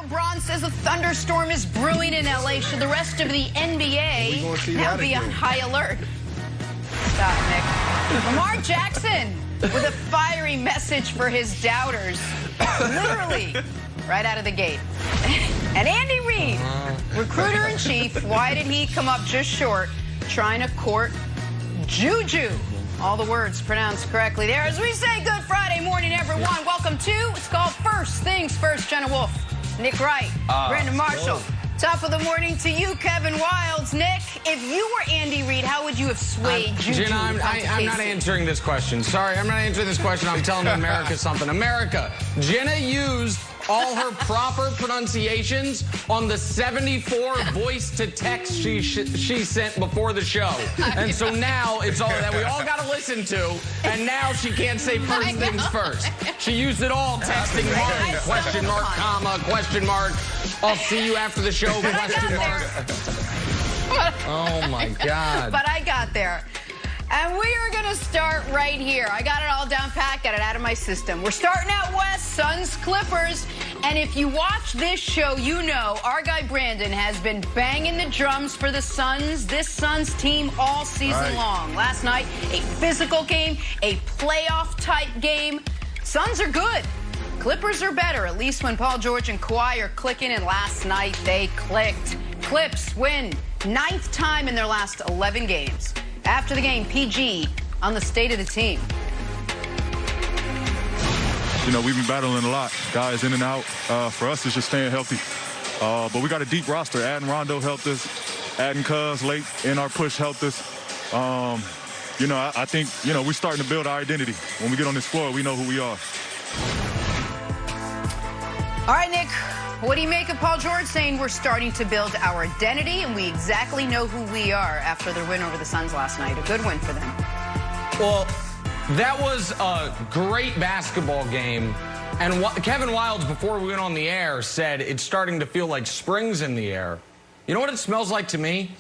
LeBron says a thunderstorm is brewing in L.A. Should the rest of the NBA now be on high alert? Stop, Nick. Lamar Jackson with a fiery message for his doubters. Literally, right out of the gate. And Andy Reid, recruiter-in-chief, why did he come up just short trying to court JuJu? All the words pronounced correctly there. As we say, good Friday morning, everyone. Welcome to, it's called First Things First. Jenna Wolfe, Nick Wright, Brandon Marshall. Top of the morning to you, Kevin Wilds. Nick, if you were Andy Reid, how would you have swayed JuJu? Jenna, I'm not answering this question. Sorry, I'm not answering this question. I'm telling America something. America, Jenna used all her proper pronunciations on the 74 voice-to-text she sent before the show. And so now it's all that we all got to listen to, and now she can't say first things first. She used it all, texting Mark, question mark, comma, question mark. I'll see you after the show, question mark. Oh, my God. But I got there. And we are going to start right here. I got it all down pat, got it out of my system. We're starting out west, Suns, Clippers. And if you watch this show, you know our guy Brandon has been banging the drums for the Suns, this Suns team all season long. Last night, a physical game, a playoff-type game. Suns are good. Clippers are better, at least when Paul George and Kawhi are clicking, and last night they clicked. Clips win 9th time in their last 11 games. After the game, PG on the state of the team. You know, we've been battling a lot. Guys in and out. For us, it's just staying healthy. But we got a deep roster. Adding Rondo helped us. Adding Cuz late in our push helped us. You know, I think, you know, we're starting to build our identity. When we get on this floor, we know who we are. All right, Nick, what do you make of Paul George saying we're starting to build our identity and we exactly know who we are after their win over the Suns last night? A good win for them. Well, that was a great basketball game. And Kevin Wilds, before we went on the air, said it's starting to feel like spring's in the air. You know what it smells like to me?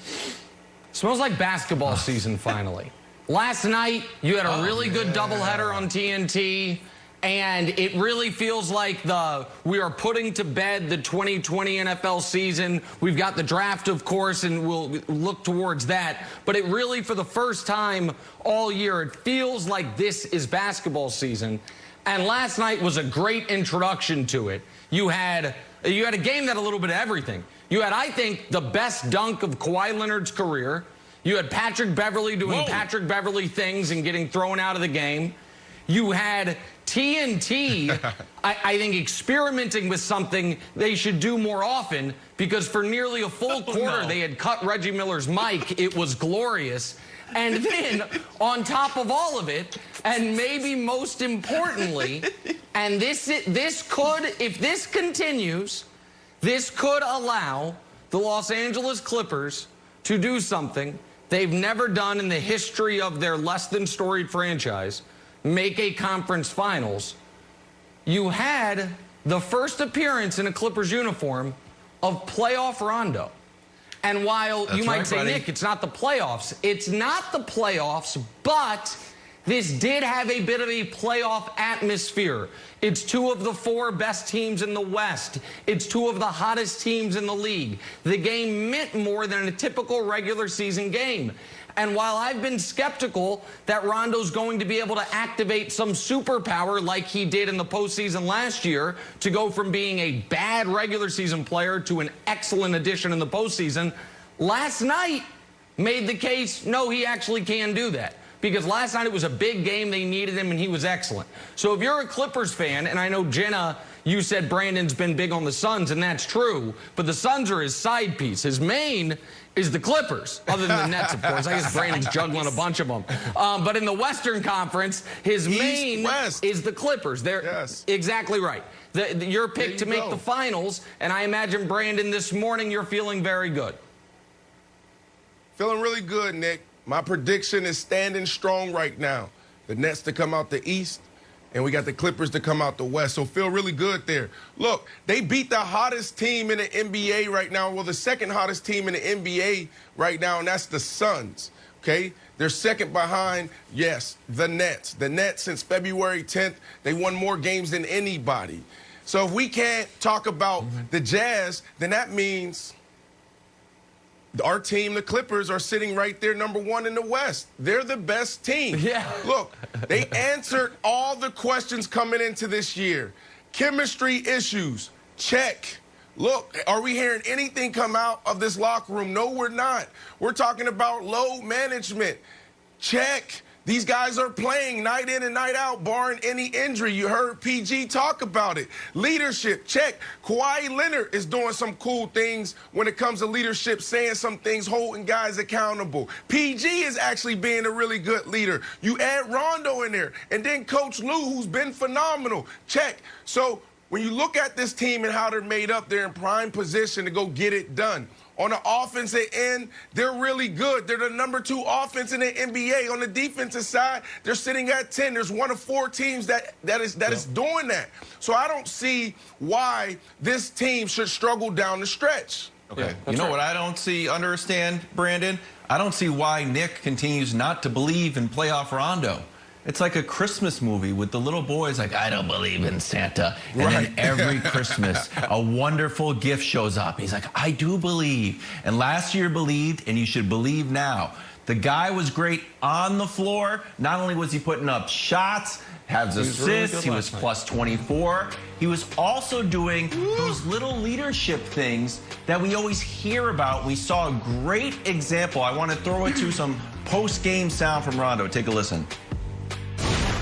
It smells like basketball season finally. Last night, you had a really good doubleheader on TNT. And it really feels like we are putting to bed the 2020 NFL season. We've got the draft, of course, and we'll look towards that. But it really, for the first time all year, it feels like this is basketball season. And last night was a great introduction to it. You had a game that had a little bit of everything. You had, I think, the best dunk of Kawhi Leonard's career. You had Patrick Beverley doing Patrick Beverley things and getting thrown out of the game. You had TNT, I think, experimenting with something they should do more often, because for nearly a full quarter they had cut Reggie Miller's mic. It was glorious. And then, on top of all of it, and maybe most importantly, and this could, if this continues, this could allow the Los Angeles Clippers to do something they've never done in the history of their less-than-storied franchise. Make a conference finals. You had the first appearance in a Clippers uniform of playoff Rondo. And while you might say, Nick, it's not the playoffs. It's not the playoffs, but this did have a bit of a playoff atmosphere. It's 2 of the 4 best teams in the West. It's 2 of the hottest teams in the league. The game meant more than a typical regular season game. And while I've been skeptical that Rondo's going to be able to activate some superpower like he did in the postseason last year to go from being a bad regular season player to an excellent addition in the postseason, last night made the case, no, he actually can do that. Because last night it was a big game, they needed him, and he was excellent. So if you're a Clippers fan, and I know, Jenna, you said Brandon's been big on the Suns, and that's true, but the Suns are his side piece. His main is the Clippers, other than the Nets, of course. I guess Brandon's juggling a bunch of them. But in the Western Conference, his main is the Clippers. They're exactly right. Your pick to make the finals, and I imagine, Brandon, this morning you're feeling very good. Feeling really good, Nick. My prediction is standing strong right now. The Nets to come out the East, and we got the Clippers to come out the West. So feel really good there. Look, they beat the hottest team in the NBA right now. Well, the second hottest team in the NBA right now, and that's the Suns. Okay? They're second behind, yes, the Nets. The Nets, since February 10th, they won more games than anybody. So if we can't talk about the Jazz, then that means our team, the Clippers, are sitting right there, #1 in the West. They're the best team. Yeah. Look, they answered all the questions coming into this year. Chemistry issues, check. Look, are we hearing anything come out of this locker room? No, we're not. We're talking about load management. Check. These guys are playing night in and night out, barring any injury. You heard PG talk about it. Leadership, check. Kawhi Leonard is doing some cool things when it comes to leadership, saying some things, holding guys accountable. PG is actually being a really good leader. You add Rondo in there, and then Coach Lou, who's been phenomenal. Check. So when you look at this team and how they're made up, they're in prime position to go get it done. On the offensive end, they're really good. They're the #2 offense in the NBA. On the defensive side, they're sitting at 10. There's one of 4 teams that is doing that. So I don't see why this team should struggle down the stretch. Okay. You know what I don't understand, Brandon? I don't see why Nick continues not to believe in playoff Rondo. It's like a Christmas movie with the little boys like, I don't believe in Santa. And then every Christmas, a wonderful gift shows up. He's like, I do believe. And last year believed, and you should believe now. The guy was great on the floor. Not only was he putting up shots, has assists, he was plus 24. He was also doing those little leadership things that we always hear about. We saw a great example. I want to throw it to some post-game sound from Rondo. Take a listen.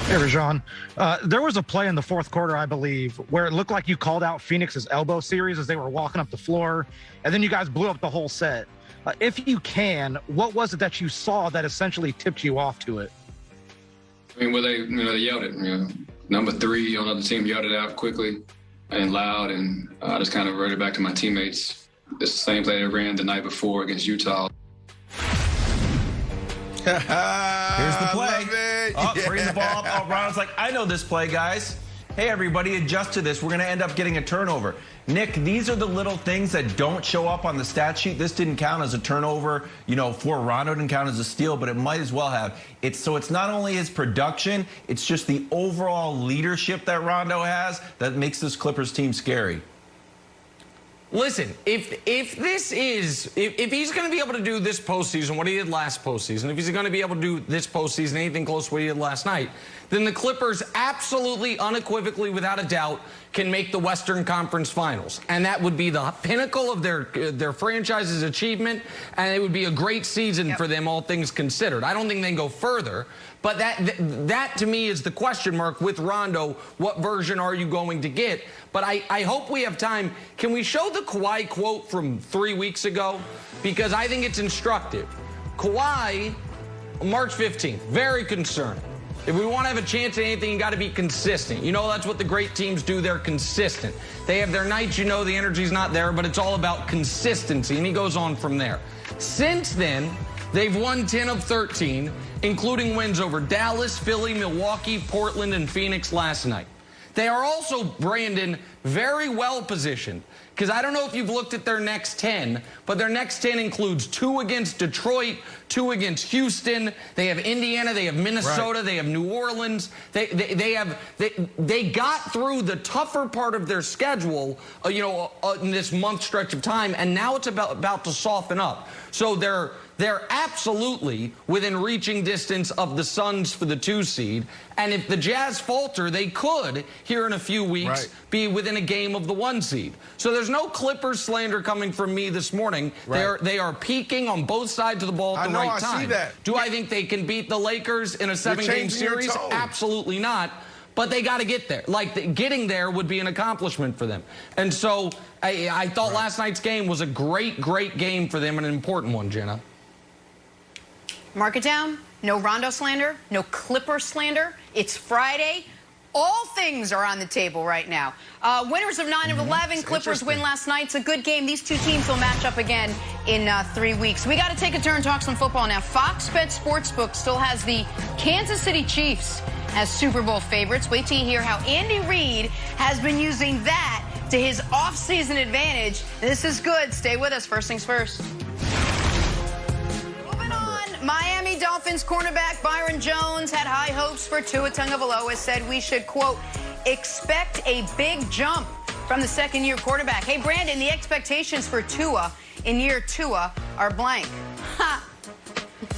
Hey, Rajon. There was a play in the fourth quarter, I believe, where it looked like you called out Phoenix's elbow series as they were walking up the floor, and then you guys blew up the whole set. If you can, what was it that you saw that essentially tipped you off to it? I mean, well, they yelled it. #3 on the other team yelled it out quickly and loud, and I just kind of reverted back to my teammates. It's the same play they ran the night before against Utah. Here's the play. Bring the ball up. Oh, Ronald's like, I know this play, guys. Hey, everybody, adjust to this. We're going to end up getting a turnover. Nick, these are the little things that don't show up on the stat sheet. This didn't count as a turnover, for Rondo, didn't count as a steal, but it might as well have. So it's not only his production, it's just the overall leadership that Rondo has that makes this Clippers team scary. Listen, if he's going to be able to do this postseason what he did last postseason, if he's going to be able to do this postseason anything close to what he did last night, then the Clippers absolutely, unequivocally, without a doubt, can make the Western Conference Finals. And that would be the pinnacle of their franchise's achievement, and it would be a great season for them, all things considered. I don't think they can go further, but that to me is the question mark with Rondo. What version are you going to get? But I hope we have time. Can we show the Kawhi quote from 3 weeks ago? Because I think it's instructive. Kawhi, March 15th, very concerned. If we want to have a chance at anything, you got to be consistent. That's what the great teams do. They're consistent. They have their nights, the energy's not there, but it's all about consistency. And he goes on from there. Since then, they've won 10 of 13, including wins over Dallas, Philly, Milwaukee, Portland, and Phoenix last night. They are also, Brandon, very well positioned. Because I don't know if you've looked at their next 10, but their next 10 includes 2 against Detroit, 2 against Houston. They have Indiana, they have Minnesota, they have New Orleans. They got through the tougher part of their schedule, in this month stretch of time, and now it's about to soften up. So they're absolutely within reaching distance of the Suns for the 2 seed. And if the Jazz falter, they could, here in a few weeks, be within a game of the 1 seed. So there's no Clippers slander coming from me this morning. They are peaking on both sides of the ball at the right time. I see that. Do I think they can beat the Lakers in a 7-game series? Absolutely not. But they got to get there. Getting there would be an accomplishment for them. And so I thought last night's game was a great, great game for them and an important one, Jenna. Mark it down. No Rondo slander, no Clipper slander. It's Friday. All things are on the table right now. Winners of 9 of 11. Clippers win last night. It's a good game. These 2 teams will match up again in 3 weeks. We got to take a turn and talk some football now. Fox Bet Sportsbook still has the Kansas City Chiefs as Super Bowl favorites. Wait till you hear how Andy Reid has been using that to his offseason advantage. This is good. Stay with us. First things first. Miami Dolphins cornerback Byron Jones had high hopes for Tua Tagovailoa, said we should, quote, expect a big jump from the second-year quarterback. Hey, Brandon, the expectations for Tua in year 2 are blank. Ha!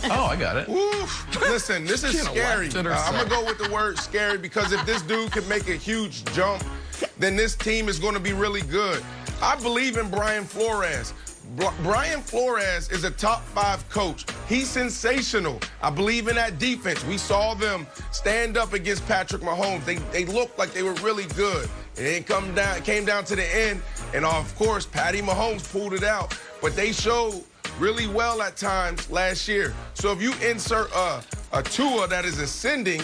Oh, I got it. Oof. Listen, this is scary. I'm going to go with the word scary because if this dude can make a huge jump, then this team is going to be really good. I believe in Brian Flores. Brian Flores is a top 5 coach. He's sensational. I believe in that defense. We saw them stand up against Patrick Mahomes. They looked like they were really good. It came down to the end, and of course, Patty Mahomes pulled it out. But they showed really well at times last year. So if you insert a Tua that is ascending,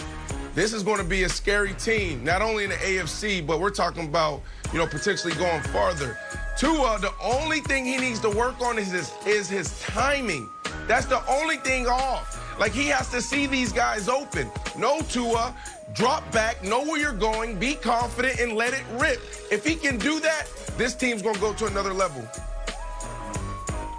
this is going to be a scary team, not only in the AFC, but we're talking about, potentially going farther. Tua, the only thing he needs to work on is his timing. That's the only thing off. Like, he has to see these guys open. No, Tua, drop back, know where you're going, be confident, and let it rip. If he can do that, this team's going to go to another level.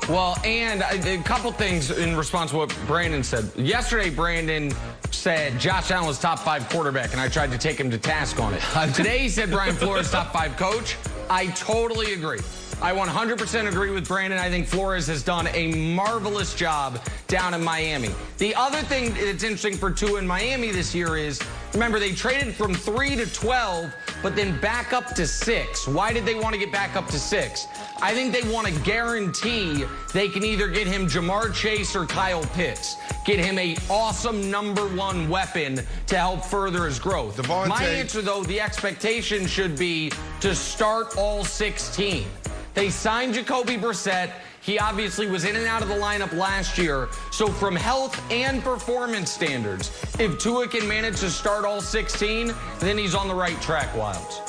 Well, and a couple things in response to what Brandon said. Yesterday, Brandon said Josh Allen was top 5 quarterback, and I tried to take him to task on it. Today, he said Brian Flores top 5 coach. I totally agree. I 100% agree with Brandon. I think Flores has done a marvelous job down in Miami. The other thing that's interesting for Tua in Miami this year is, remember, they traded from 3 to 12, but then back up to 6. Why did they want to get back up to 6? I think they want to guarantee they can either get him Jamar Chase or Kyle Pitts. Get him an awesome #1 weapon to help further his growth. Devontae. My answer, though, the expectation should be to start all 16. They signed Jacoby Brissett. He obviously was in and out of the lineup last year. So from health and performance standards, if Tua can manage to start all 16, then he's on the right track, Wilds.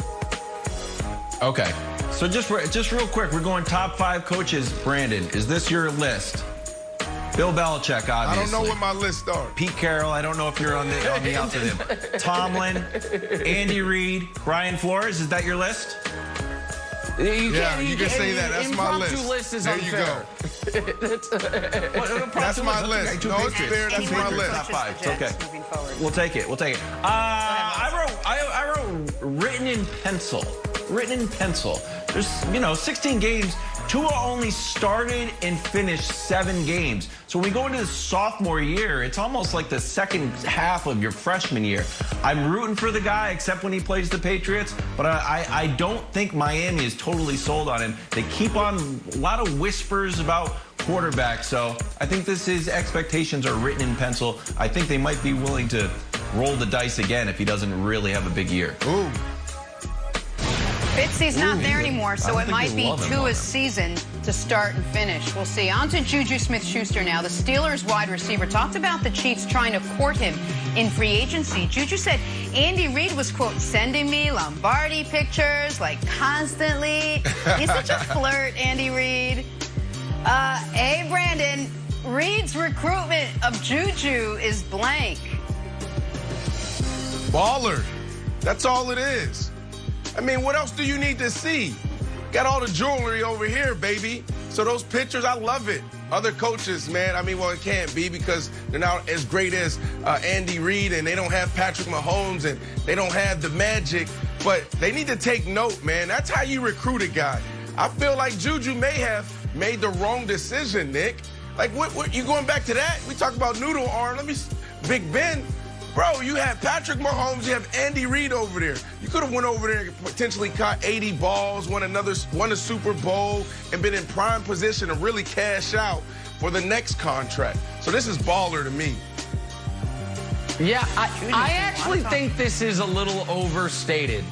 Okay. So just real quick, we're going top 5 coaches. Brandon, is this your list? Bill Belichick, obviously. I don't know what my list are. Pete Carroll, I don't know if you're on the out to him. Tomlin, Andy Reid, Brian Flores, is that your list? You can say that. That's my list. List is there unfair. You go. That's my list. No, it's fair. That's my list. Top 5. It's okay. Moving forward. We'll take it. I wrote written in pencil. Written in pencil. There's 16 games. Tua only started and finished 7 games. So when we go into the sophomore year, it's almost like the second half of your freshman year. I'm rooting for the guy, except when he plays the Patriots, but I don't think Miami is totally sold on him. They keep on a lot of whispers about quarterback, so I think expectations are written in pencil. I think they might be willing to roll the dice again if he doesn't really have a big year. Ooh. Fitzy's not there anymore, so it might be Tua's season to start and finish. We'll see. On to JuJu Smith-Schuster now. The Steelers wide receiver talked about the Chiefs trying to court him in free agency. JuJu said Andy Reid was, quote, sending me Lombardi pictures, like, constantly. He's such a flirt, Andy Reid. Hey, Brandon, Reid's recruitment of JuJu is blank. Baller. That's all it is. I mean, what else do you need to see? Got all the jewelry over here, baby. So those pictures, I love it. Other coaches, man, it can't be because they're not as great as Andy Reid, and they don't have Patrick Mahomes, and they don't have the magic. But they need to take note, man. That's how you recruit a guy. I feel like JuJu may have made the wrong decision, Nick. Like, what you going back to that? We talk about noodle arm. Big Ben. Bro, you have Patrick Mahomes, you have Andy Reid over there. You could have went over there and potentially caught 80 balls, won a Super Bowl, and been in prime position to really cash out for the next contract. So this is baller to me. Yeah, I actually think this is a little overstated.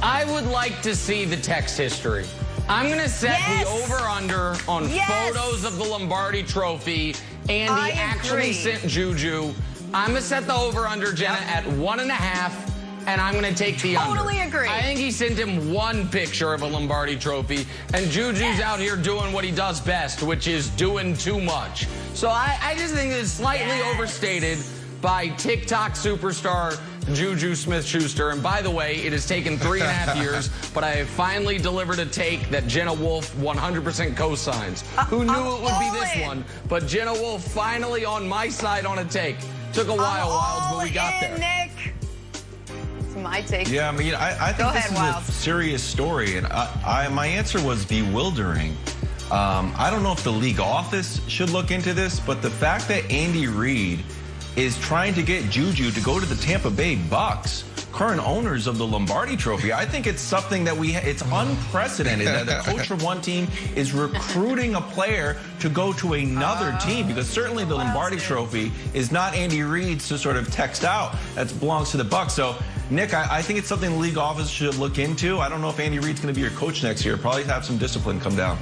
I would like to see the text history. I'm going to set the over-under on photos of the Lombardi Trophy. Andy actually sent JuJu. I'm going to set the over-under, Jenna, at 1.5, and I'm going to take the under. Totally agree. I think he sent him 1 picture of a Lombardi Trophy, and JuJu's out here doing what he does best, which is doing too much. So I just think it's slightly overstated by TikTok superstar JuJu Smith-Schuster. And by the way, it has taken 3.5 years, but I have finally delivered a take that Jenna Wolfe 100% co-signs. Who knew it would be this one? But Jenna Wolfe finally on my side on a take. Took a while, Wilds, but we got there. Nick. my take. Yeah, I mean, I think this is a serious story, and my answer was bewildering. I don't know if the league office should look into this, but the fact that Andy Reid is trying to get JuJu to go to the Tampa Bay Bucks, current owners of the Lombardi Trophy, I think it's something that it's unprecedented that the coach from one team is recruiting a player to go to another team, because certainly the Lombardi Trophy is not Andy Reid's to sort of text out. That belongs to the Bucks. So, Nick, I think it's something the league office should look into. I don't know if Andy Reid's going to be your coach next year. Probably have some discipline come down.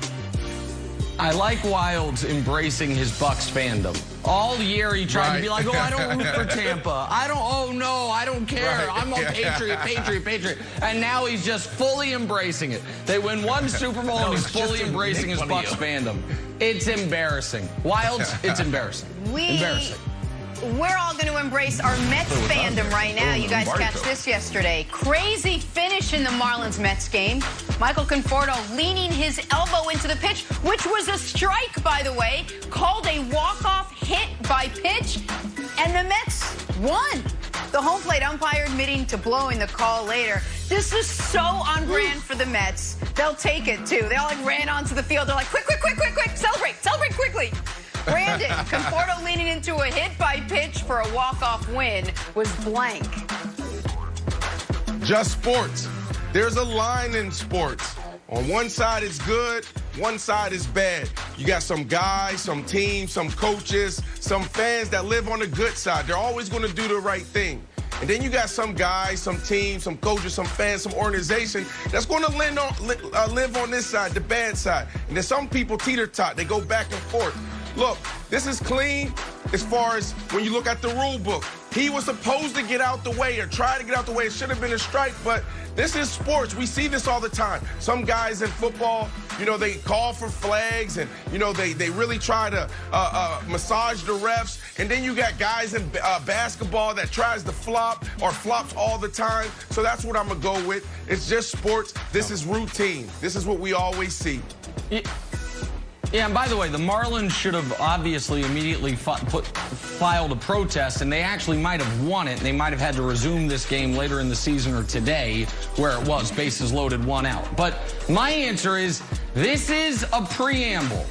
I like Wildes embracing his Bucks fandom. All year he tried to be like, oh, I don't root for Tampa. Oh, no, I don't care. I'm a Patriot. And now he's just fully embracing it. They win one Super Bowl and he's fully embracing his Bucks fandom. It's embarrassing. Wildes, it's embarrassing. Embarrassing. We're all going to embrace our Mets fandom right now. You guys catch this yesterday. Crazy finish in the Marlins-Mets game. Michael Conforto leaning his elbow into the pitch, which was a strike, by the way, called a walk-off hit by pitch, and the Mets won. The home plate umpire admitting to blowing the call later. This is so on brand for the Mets. They'll take it, too. They all ran onto the field. They're like, quick, celebrate quickly. Brandon, Conforto leaning into a hit by pitch for a walk-off win was blank. Just sports. There's a line in sports. On one side it's good, one side is bad. You got some guys, some teams, some coaches, some fans that live on the good side. They're always going to do the right thing. And then you got some guys, some teams, some coaches, some fans, some organization that's going to live on this side, the bad side. And then some people teeter-tot. They go back and forth. Look, this is clean as far as when you look at the rule book. He was supposed to get out the way or try to get out the way. It should have been a strike, but this is sports. We see this all the time. Some guys in football, they call for flags and, they really try to massage the refs. And then you got guys in basketball that tries to flop or flops all the time. So that's what I'm going to go with. It's just sports. This is routine. This is what we always see. Yeah, and by the way, the Marlins should have obviously immediately filed a protest, and they actually might have won it. They might have had to resume this game later in the season or today, where it was bases loaded, 1 out. But my answer is this is a preamble,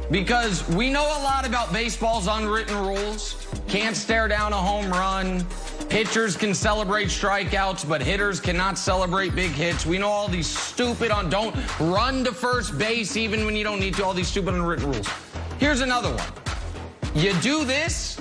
because we know a lot about baseball's unwritten rules. Can't stare down a home run. Pitchers can celebrate strikeouts, but hitters cannot celebrate big hits. We know all these stupid don't run to first base even when you don't need to, all these stupid unwritten rules. Here's another one. You do this,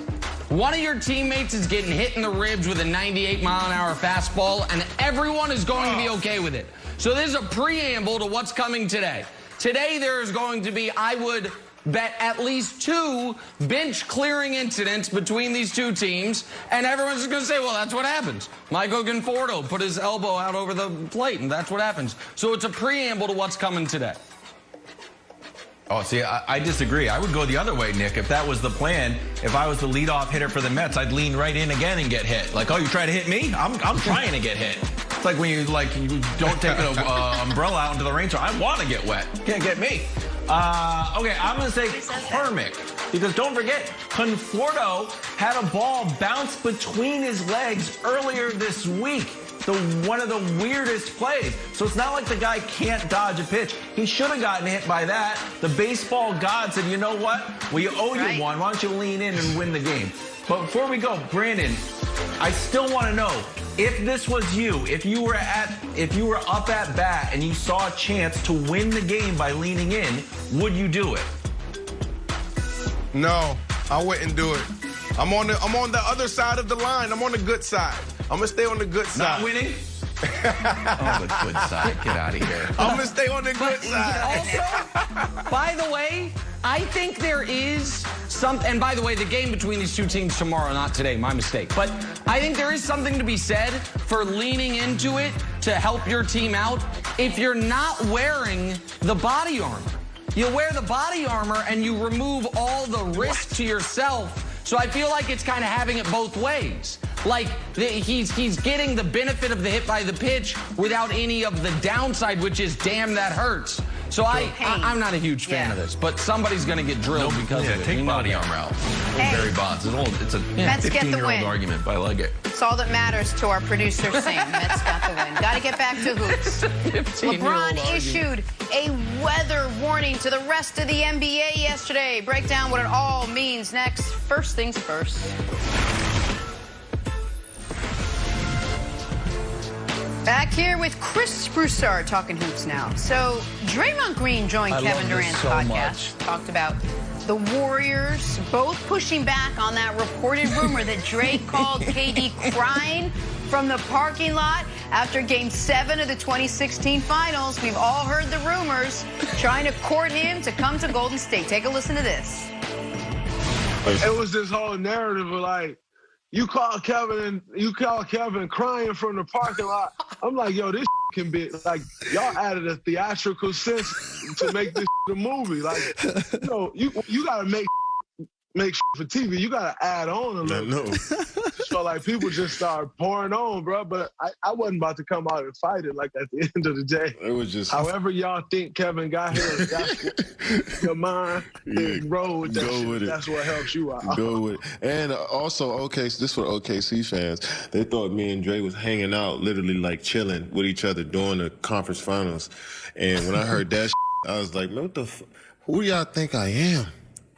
one of your teammates is getting hit in the ribs with a 98-mile-an-hour fastball, and everyone is going to be okay with it. So this is a preamble to what's coming today. Today there is going to be, I would bet, at least 2 bench-clearing incidents between these two teams, and everyone's just going to say, well, that's what happens. Michael Conforto put his elbow out over the plate, and that's what happens. So it's a preamble to what's coming today. Oh, see, I disagree. I would go the other way, Nick. If that was the plan, if I was the leadoff hitter for the Mets, I'd lean right in again and get hit. Like, oh, you try to hit me? I'm trying to get hit. It's like when you don't take an umbrella out into the rain, so I want to get wet. Can't get me. Okay, I'm going to say karmic, because don't forget, Conforto had a ball bounce between his legs earlier this week. One of the weirdest plays. So it's not like the guy can't dodge a pitch. He should have gotten hit by that. The baseball god said, you know what? We owe you one. Why don't you lean in and win the game? But before we go, Brandon, I still want to know, if this was you, if you were up at bat and you saw a chance to win the game by leaning in, would you do it? No, I wouldn't do it. I'm on the other side of the line. I'm on the good side. I'm going to stay on the good side. Not winning? Oh, the good side. Get out of here. I'm going to stay on the good side. Also, by the way, I think there is something, and by the way, the game between these two teams tomorrow, not today, my mistake. But I think there is something to be said for leaning into it to help your team out if you're not wearing the body armor. You wear the body armor and you remove all the risk to yourself. So I feel like it's kind of having it both ways. Like he's getting the benefit of the hit by the pitch without any of the downside, which is, damn, that hurts. So I'm not a huge fan of this, but somebody's going to get drilled because of it. Take body armor out. Barry Bonds. It's a 15-year-old argument, but I like it. It's all that matters to our producer, Sam. Mets got the win. Got to get back to hoops. LeBron issued a weather warning to the rest of the NBA yesterday. Break down what it all means next. First things first. Back here with Chris Broussard talking hoops now. So Draymond Green joined Kevin Durant's podcast. Talked about the Warriors both pushing back on that reported rumor that Dre called KD crying from the parking lot after Game 7 of the 2016 Finals. We've all heard the rumors trying to court him to come to Golden State. Take a listen to this. It was this whole narrative of like, you call Kevin crying from the parking lot. I'm like, yo, this can be like, y'all added a theatrical sense to make this a movie. Like, you know, you gotta make for TV. You gotta add on a little. So like people just started pouring on, bro. But I wasn't about to come out and fight it. Like at the end of the day, it was just however y'all think Kevin got here. That's what your mind roll with that. Go with it. That's what helps you out. Go with it. And also, this for OKC fans. They thought me and Dre was hanging out, literally like chilling with each other during the conference finals. And when I heard that, I was like, man, what the? Who do y'all think I am?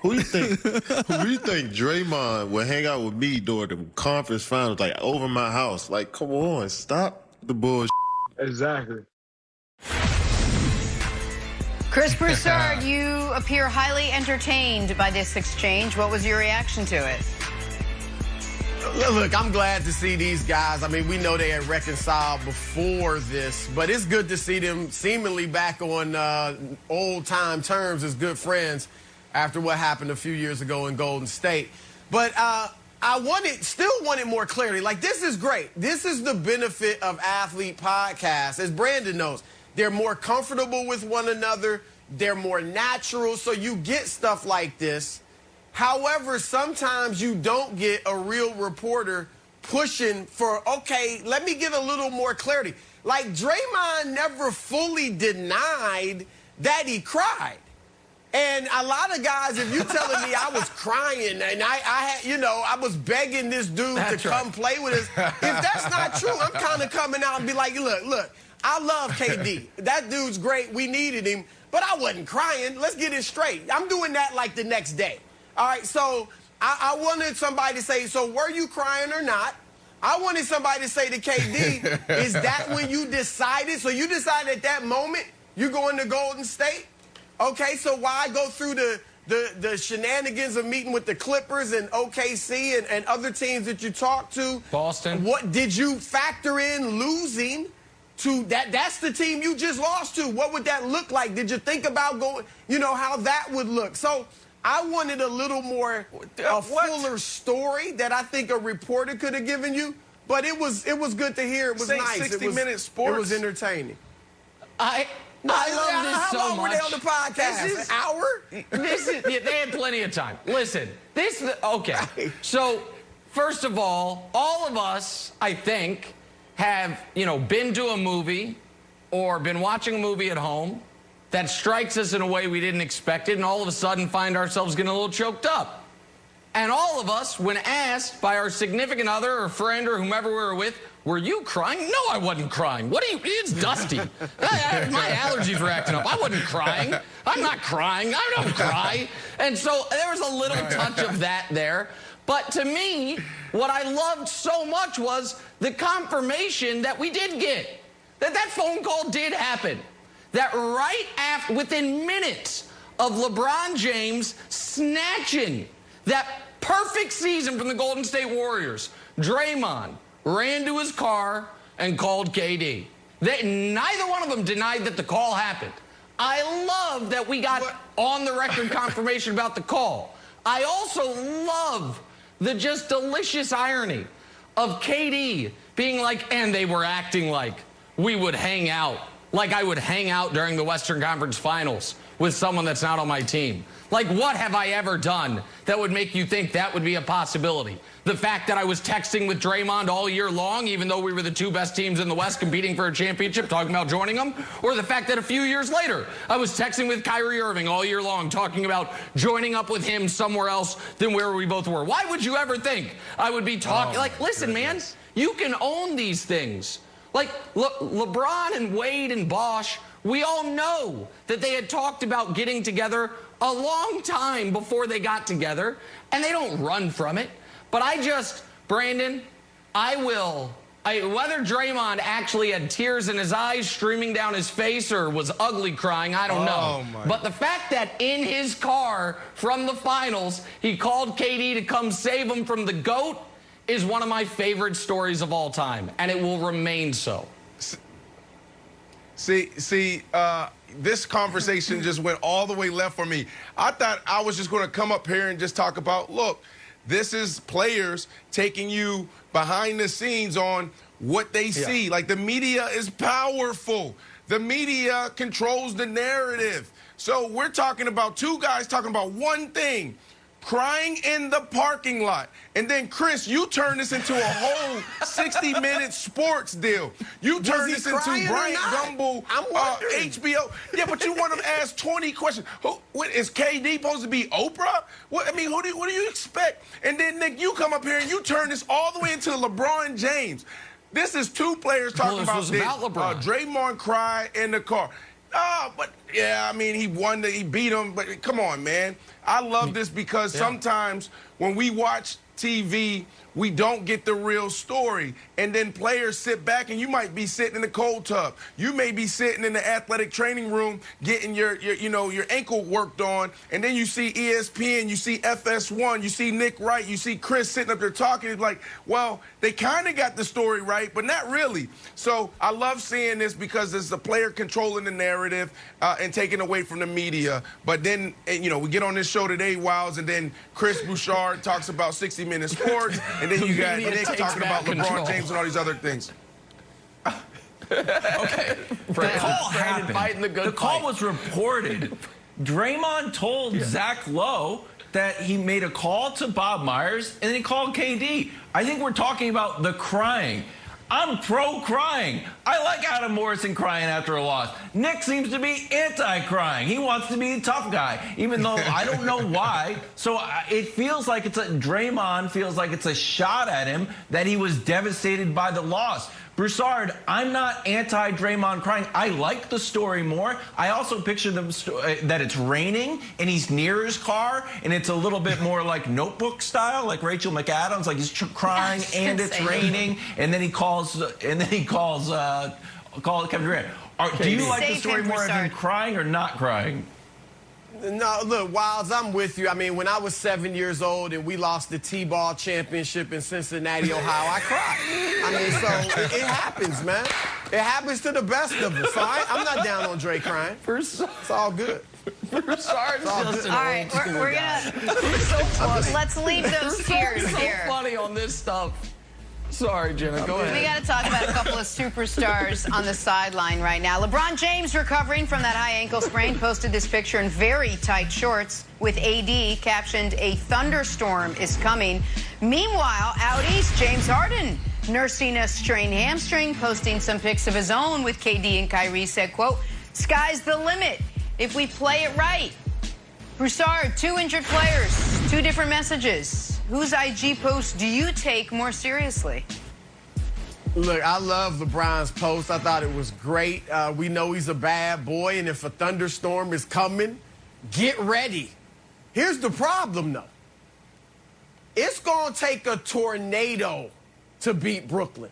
Who do you think Draymond would hang out with me during the conference finals, like over my house? Like, come on, stop the bullshit. Exactly. Chris Broussard, you appear highly entertained by this exchange. What was your reaction to it? Look, I'm glad to see these guys. I mean, we know they had reconciled before this, but it's good to see them seemingly back on old-time terms as good friends after what happened a few years ago in Golden State. But I still wanted more clarity. Like, this is great. This is the benefit of athlete podcasts. As Brandon knows, they're more comfortable with one another. They're more natural, so you get stuff like this. However, sometimes you don't get a real reporter pushing for, okay, let me get a little more clarity. Like, Draymond never fully denied that he cried. And a lot of guys, if you telling me I was crying and I had, you know, I was begging this dude to come play with us, if that's not true, I'm kind of coming out and be like, look, I love KD. That dude's great. We needed him, but I wasn't crying. Let's get it straight. I'm doing that like the next day. All right, so I wanted somebody to say, so were you crying or not? I wanted somebody to say to KD, is that when you decided? So you decided at that moment you're going to Golden State? Okay, so why go through the shenanigans of meeting with the Clippers and OKC and other teams that you talked to? Boston. What did you factor in losing to that? That's the team you just lost to. What would that look like? Did you think about going, you know, how that would look? So I wanted a little more, a fuller story that I think a reporter could have given you. But it was good to hear. It was nice. 60-minute sports. It was entertaining. I love this so much. How long were they on the podcast? An hour? They had plenty of time. Listen, okay. So, first of all of us, I think, have, been to a movie or been watching a movie at home that strikes us in a way we didn't expect it, and all of a sudden find ourselves getting a little choked up. And all of us, when asked by our significant other or friend or whomever we were with, were you crying? No, I wasn't crying. It's Dusty. My allergies were acting up. I wasn't crying. I'm not crying. I don't cry. And so there was a little touch of that there. But to me, what I loved so much was the confirmation that we did get. That phone call did happen. That right after, within minutes of LeBron James snatching that perfect season from the Golden State Warriors, Draymond ran to his car and called KD. Neither one of them denied that the call happened. I love that we got on the record confirmation about the call. I also love the just delicious irony of KD being like, and they were acting like we would hang out, like I would hang out during the Western Conference Finals with someone that's not on my team. Like, what have I ever done that would make you think that would be a possibility? The fact that I was texting with Draymond all year long, even though we were the two best teams in the West competing for a championship, talking about joining them? Or the fact that a few years later, I was texting with Kyrie Irving all year long, talking about joining up with him somewhere else than where we both were? Why would you ever think I would be talking? Listen, man, you can own these things. Like, LeBron and Wade and Bosh, we all know that they had talked about getting together a long time before they got together, and they don't run from it. But Brandon, whether Draymond actually had tears in his eyes streaming down his face or was ugly crying, I don't know. But the fact that in his car from the finals, he called KD to come save him from the GOAT is one of my favorite stories of all time, and it will remain so. See, this conversation just went all the way left for me. I thought I was just going to come up here and just talk about, look, this is players taking you behind the scenes on what they see. Like, the media is powerful. The media controls the narrative. So we're talking about two guys talking about one thing, crying in the parking lot. And then, Chris, you turn this into a whole 60-minute sports deal. You turn this into Bryant Gumbel, HBO. Yeah, but you want him to ask 20 questions. Is KD supposed to be Oprah? What do you expect? And then, Nick, you come up here and you turn this all the way into LeBron James. This is two players talking about LeBron. Draymond cried in the car. But yeah, I mean, he won, he beat him. But come on, man. I love this because sometimes when we watch TV, we don't get the real story. And then players sit back, and you might be sitting in the cold tub. You may be sitting in the athletic training room getting your ankle worked on. And then you see ESPN, you see FS1, you see Nick Wright, you see Chris sitting up there talking. It's like, well, they kind of got the story right, but not really. So I love seeing this because it's the player controlling the narrative and taking away from the media. But then, we get on this show today, Wilds, and then Chris Bouchard talks about 60-minute sports, and then you got Nick talking about LeBron James and all these other things. Okay. The call happened. The call was reported. Draymond told Zach Lowe that he made a call to Bob Myers, and then he called KD. I think we're talking about the crying. I'm pro-crying. I like Adam Morrison crying after a loss. Nick seems to be anti-crying. He wants to be a tough guy, even though I don't know why. So it feels like Draymond feels like it's a shot at him that he was devastated by the loss. Broussard, I'm not anti-Draymond crying. I like the story more. I also picture that it's raining and he's near his car and it's a little bit more like Notebook style, like Rachel McAdams, like he's crying and it's raining, and then he calls Kevin Durant. Do you like the story more of him crying or not crying? No, look, Wilds, I'm with you. I mean, when I was 7 years old and we lost the T-ball championship in Cincinnati, Ohio, I cried. I mean, so it happens, man. It happens to the best of us. So I'm not down on Dre crying. It's all good. Sorry, all right, we're gonna let's leave those tears here. So funny on this stuff. Sorry, Jenna, go ahead. We got to talk about a couple of superstars on the sideline right now. LeBron James, recovering from that high ankle sprain, posted this picture in very tight shorts with AD captioned, "A thunderstorm is coming." Meanwhile, out east, James Harden, nursing a strained hamstring, posting some pics of his own with KD and Kyrie, said, quote, "Sky's the limit if we play it right." Broussard, two injured players, two different messages. Whose IG post do you take more seriously? Look, I love LeBron's post. I thought it was great. We know he's a bad boy, and if a thunderstorm is coming, get ready. Here's the problem, though. It's going to take a tornado to beat Brooklyn.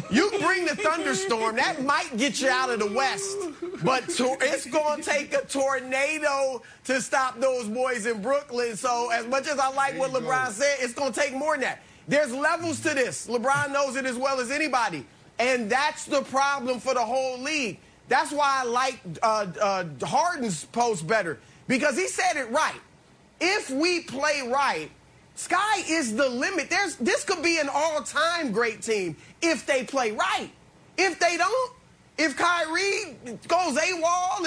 You bring the thunderstorm, that might get you out of the West. But it's going to take a tornado to stop those boys in Brooklyn. So as much as I like what LeBron said, it's going to take more than that. There's levels to this. LeBron knows it as well as anybody. And that's the problem for the whole league. That's why I like Harden's post better. Because he said it right. If we play right, sky is the limit. This could be an all-time great team if they play right. If they don't, if Kyrie goes AWOL,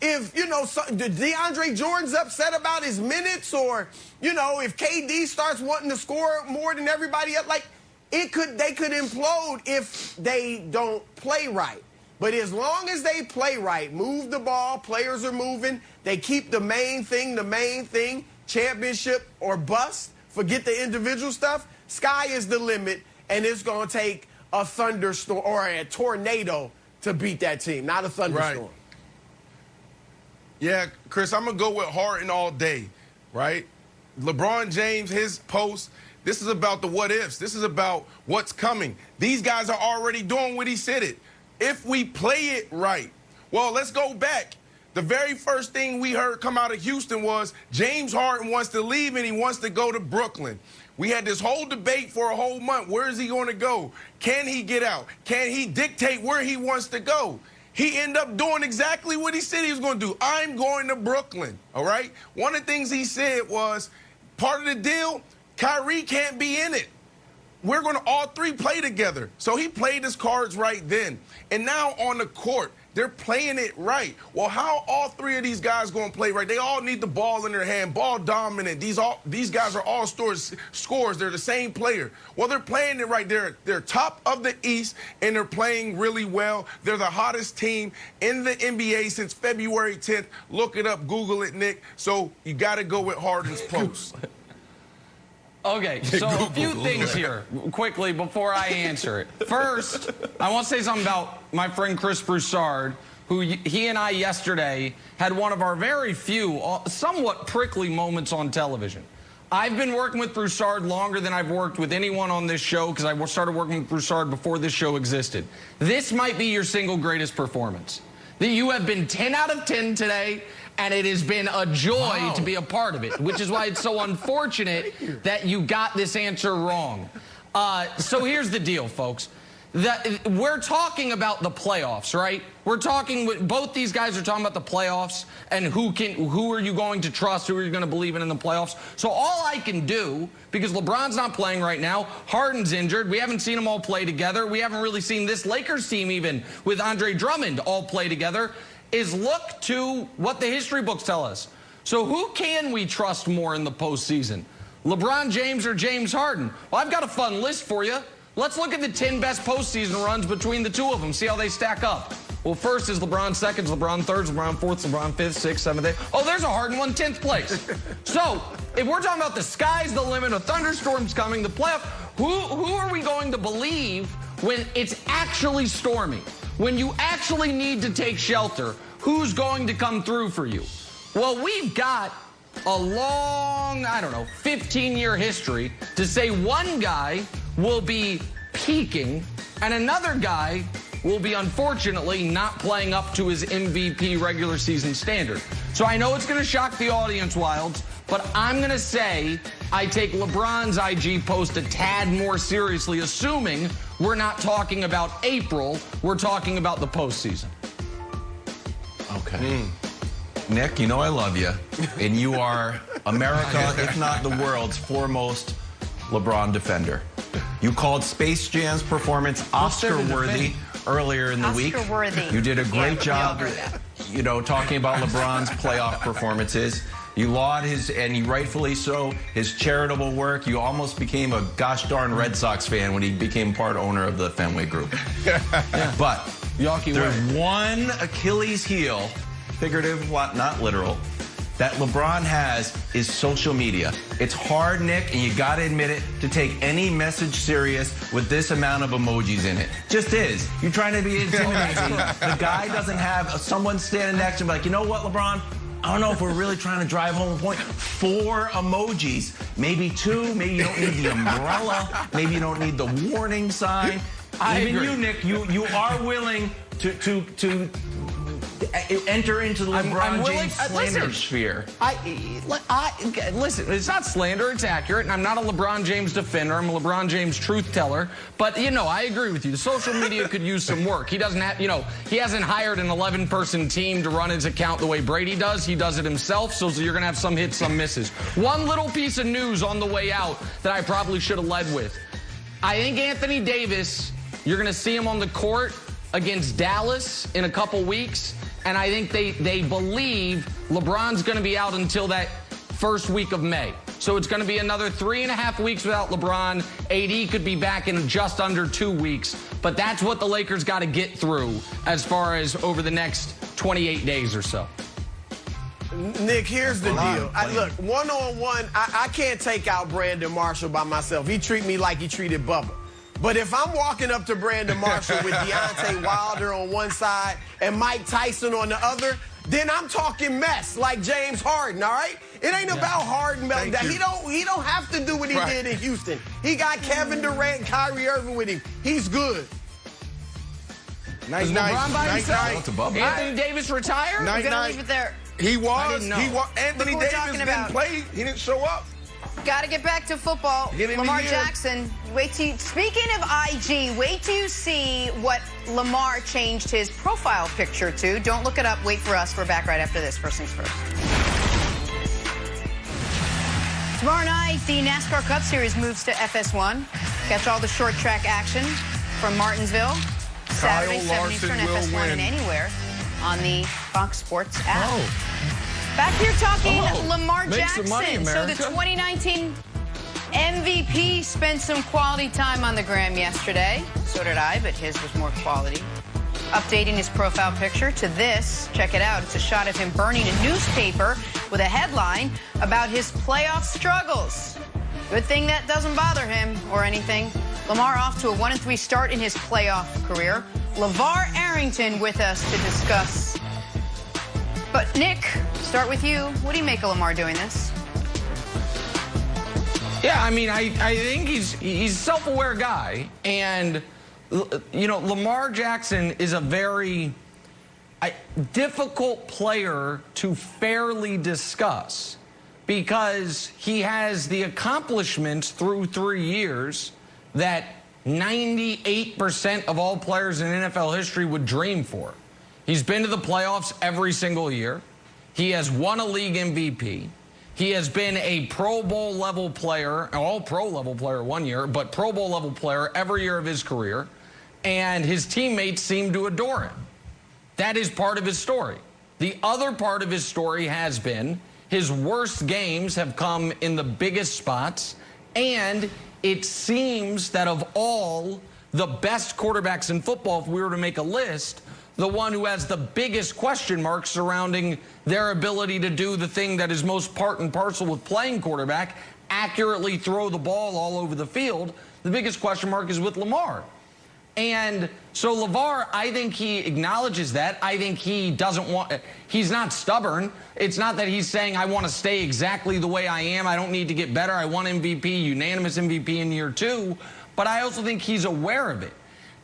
if you know, DeAndre Jordan's upset about his minutes, or, you know, if KD starts wanting to score more than everybody else, like, they could implode if they don't play right. But as long as they play right, move the ball, players are moving, they keep the main thing, championship or bust, forget the individual stuff, sky is the limit, and it's going to take a thunderstorm or a tornado to beat that team, not a thunderstorm. Right. Yeah, Chris, I'm going to go with Harden all day, right? LeBron James, his post, this is about the what ifs. This is about what's coming. These guys are already doing what he said it. If we play it right. Well, let's go back. The very first thing we heard come out of Houston was James Harden wants to leave and he wants to go to Brooklyn. We had this whole debate for a whole month. Where is he going to go? Can he get out? Can he dictate where he wants to go? He ended up doing exactly what he said he was going to do. I'm going to Brooklyn, all right? One of the things he said was, part of the deal, Kyrie can't be in it. We're going to all three play together. So he played his cards right then. And now on the court, they're playing it right. Well, how all three of these guys going to play right? They all need the ball in their hand, ball dominant. These guys are all scores. They're the same player. Well, they're playing it right. They're top of the East, and they're playing really well. They're the hottest team in the NBA since February 10th. Look it up. Google it, Nick. So you got to go with Harden's post. Okay, so a few things here quickly before I answer it. First, I want to say something about my friend Chris Broussard, who he and I yesterday had one of our very few, somewhat prickly moments on television. I've been working with Broussard longer than I've worked with anyone on this show because I started working with Broussard before this show existed. This might be your single greatest performance. That you have been 10 out of 10 today, and it has been a joy to be a part of it, which is why it's so unfortunate that you got this answer wrong. So here's the deal, folks. We're talking about the playoffs, right? We're talking, both these guys are talking about the playoffs and who are you going to trust, who are you going to believe in the playoffs. So all I can do, because LeBron's not playing right now, Harden's injured, we haven't seen them all play together, we haven't really seen this Lakers team even with Andre Drummond all play together, is look to what the history books tell us. So who can we trust more in the postseason? LeBron James or James Harden? Well, I've got a fun list for you. Let's look at the 10 best postseason runs between the two of them, see how they stack up. Well, first is LeBron seconds, LeBron thirds, LeBron fourths, LeBron fifth, sixth, seventh, eighth. Oh, there's a Harden one, 10th place. So if we're talking about the sky's the limit, a thunderstorm's coming, the playoff, who are we going to believe when it's actually stormy? When you actually need to take shelter, who's going to come through for you? Well, we've got a long, 15-year history to say one guy will be peaking and another guy will be, unfortunately, not playing up to his MVP regular season standard. So I know it's going to shock the audience, Wilds, but I'm going to say I take LeBron's IG post a tad more seriously, assuming we're not talking about April, we're talking about the postseason. Okay. Nick, you know I love you, and you are America, if not the world's foremost LeBron defender. You called Space Jam's performance Oscar-worthy earlier in the week. Oscar-worthy. You did a great job, talking about LeBron's playoff performances. You laud his, and he rightfully so, his charitable work. You almost became a gosh darn Red Sox fan when he became part owner of the Fenway Group. But there's one Achilles heel, figurative, not literal, that LeBron has is social media. It's hard, Nick, and you got to admit it, to take any message serious with this amount of emojis in it. Just is. You're trying to be intimidating. The guy doesn't have someone standing next to him like, you know what, LeBron? I don't know if we're really trying to drive home a point. 4 emojis, maybe 2. Maybe you don't need the umbrella. Maybe you don't need the warning sign. Even you, Nick, you are willing to enter into the LeBron James slander sphere. Listen, it's not slander, it's accurate, and I'm not a LeBron James defender, I'm a LeBron James truth teller, but, I agree with you. The social media could use some work. He doesn't have, he hasn't hired an 11-person team to run his account the way Brady does. He does it himself, so you're going to have some hits, some misses. One little piece of news on the way out that I probably should have led with. I think Anthony Davis, you're going to see him on the court against Dallas in a couple weeks, and I think they believe LeBron's going to be out until that first week of May. So it's going to be another 3.5 weeks without LeBron. AD could be back in just under 2 weeks. But that's what the Lakers got to get through as far as over the next 28 days or so. Nick, here's the deal. Look, one-on-one, I can't take out Brandon Marshall by myself. He treat me like he treated Bubba. But if I'm walking up to Brandon Marshall with Deontay Wilder on one side and Mike Tyson on the other, then I'm talking mess like James Harden, all right? It ain't about Harden melting down. He don't have to do what he did in Houston. He got Kevin Durant and Kyrie Irving with him. He's good. Nice, LeBron by himself? Anthony Davis retired? We're going to leave it there. He was. Anthony Davis didn't play. He didn't show up. Got to get back to football. Lamar Jackson. Speaking of IG, wait till you see what Lamar changed his profile picture to. Don't look it up. Wait for us. We're back right after this. First things first. Tomorrow night, the NASCAR Cup Series moves to FS1. Catch all the short track action from Martinsville. Saturday, 7 Eastern, FS1 and anywhere on the Fox Sports app. Back here talking Lamar Jackson. So the 2019 MVP spent some quality time on the gram yesterday. So did I, but his was more quality. Updating his profile picture to this. Check it out. It's a shot of him burning a newspaper with a headline about his playoff struggles. Good thing that doesn't bother him or anything. Lamar off to a 1-3 start in his playoff career. LeVar Arrington with us to discuss. But Nick, start with you. What do you make of Lamar doing this? Yeah, I mean, I think he's a self-aware guy. And, you know, Lamar Jackson is a very difficult player to fairly discuss because he has the accomplishments through 3 years that 98% of all players in NFL history would dream for. He's been to the playoffs every single year. He has won a league MVP. He has been a Pro Bowl level player, all-pro level player 1 year, but Pro Bowl level player every year of his career. And his teammates seem to adore him. That is part of his story. The other part of his story has been his worst games have come in the biggest spots. And it seems that of all the best quarterbacks in football, if we were to make a list, the one who has the biggest question marks surrounding their ability to do the thing that is most part and parcel with playing quarterback, accurately throw the ball all over the field, the biggest question mark is with Lamar. And so LeVar, I think he acknowledges that. I think he doesn't want, he's not stubborn. It's not that he's saying, I want to stay exactly the way I am. I don't need to get better. I won MVP, unanimous MVP in year 2. But I also think he's aware of it.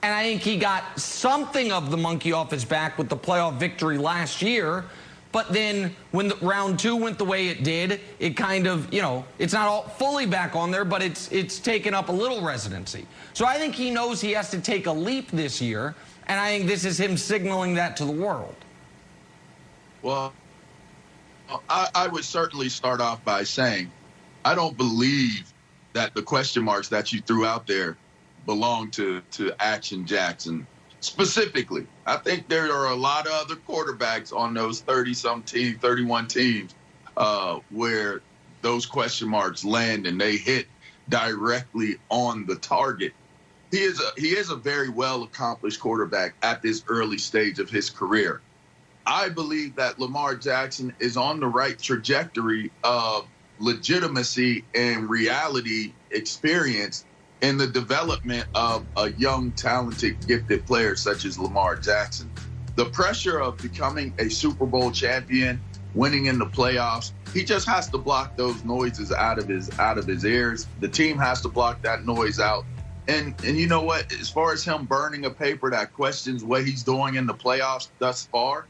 And I think he got something of the monkey off his back with the playoff victory last year. But then when round 2 went the way it did, it kind of, you know, it's not all fully back on there, but it's taken up a little residency. So I think he knows he has to take a leap this year, and I think this is him signaling that to the world. Well, I would certainly start off by saying I don't believe that the question marks that you threw out there belong to Action Jackson specifically. I think there are a lot of other quarterbacks on those 30-some teams, 31 teams, where those question marks land and they hit directly on the target. He is a very well-accomplished quarterback at this early stage of his career. I believe that Lamar Jackson is on the right trajectory of legitimacy and reality experience in the development of a young, talented, gifted player such as Lamar Jackson. The pressure of becoming a Super Bowl champion, winning in the playoffs, he just has to block those noises out of his ears. The team has to block that noise out. And you know what? As far as him burning a paper that questions what he's doing in the playoffs thus far,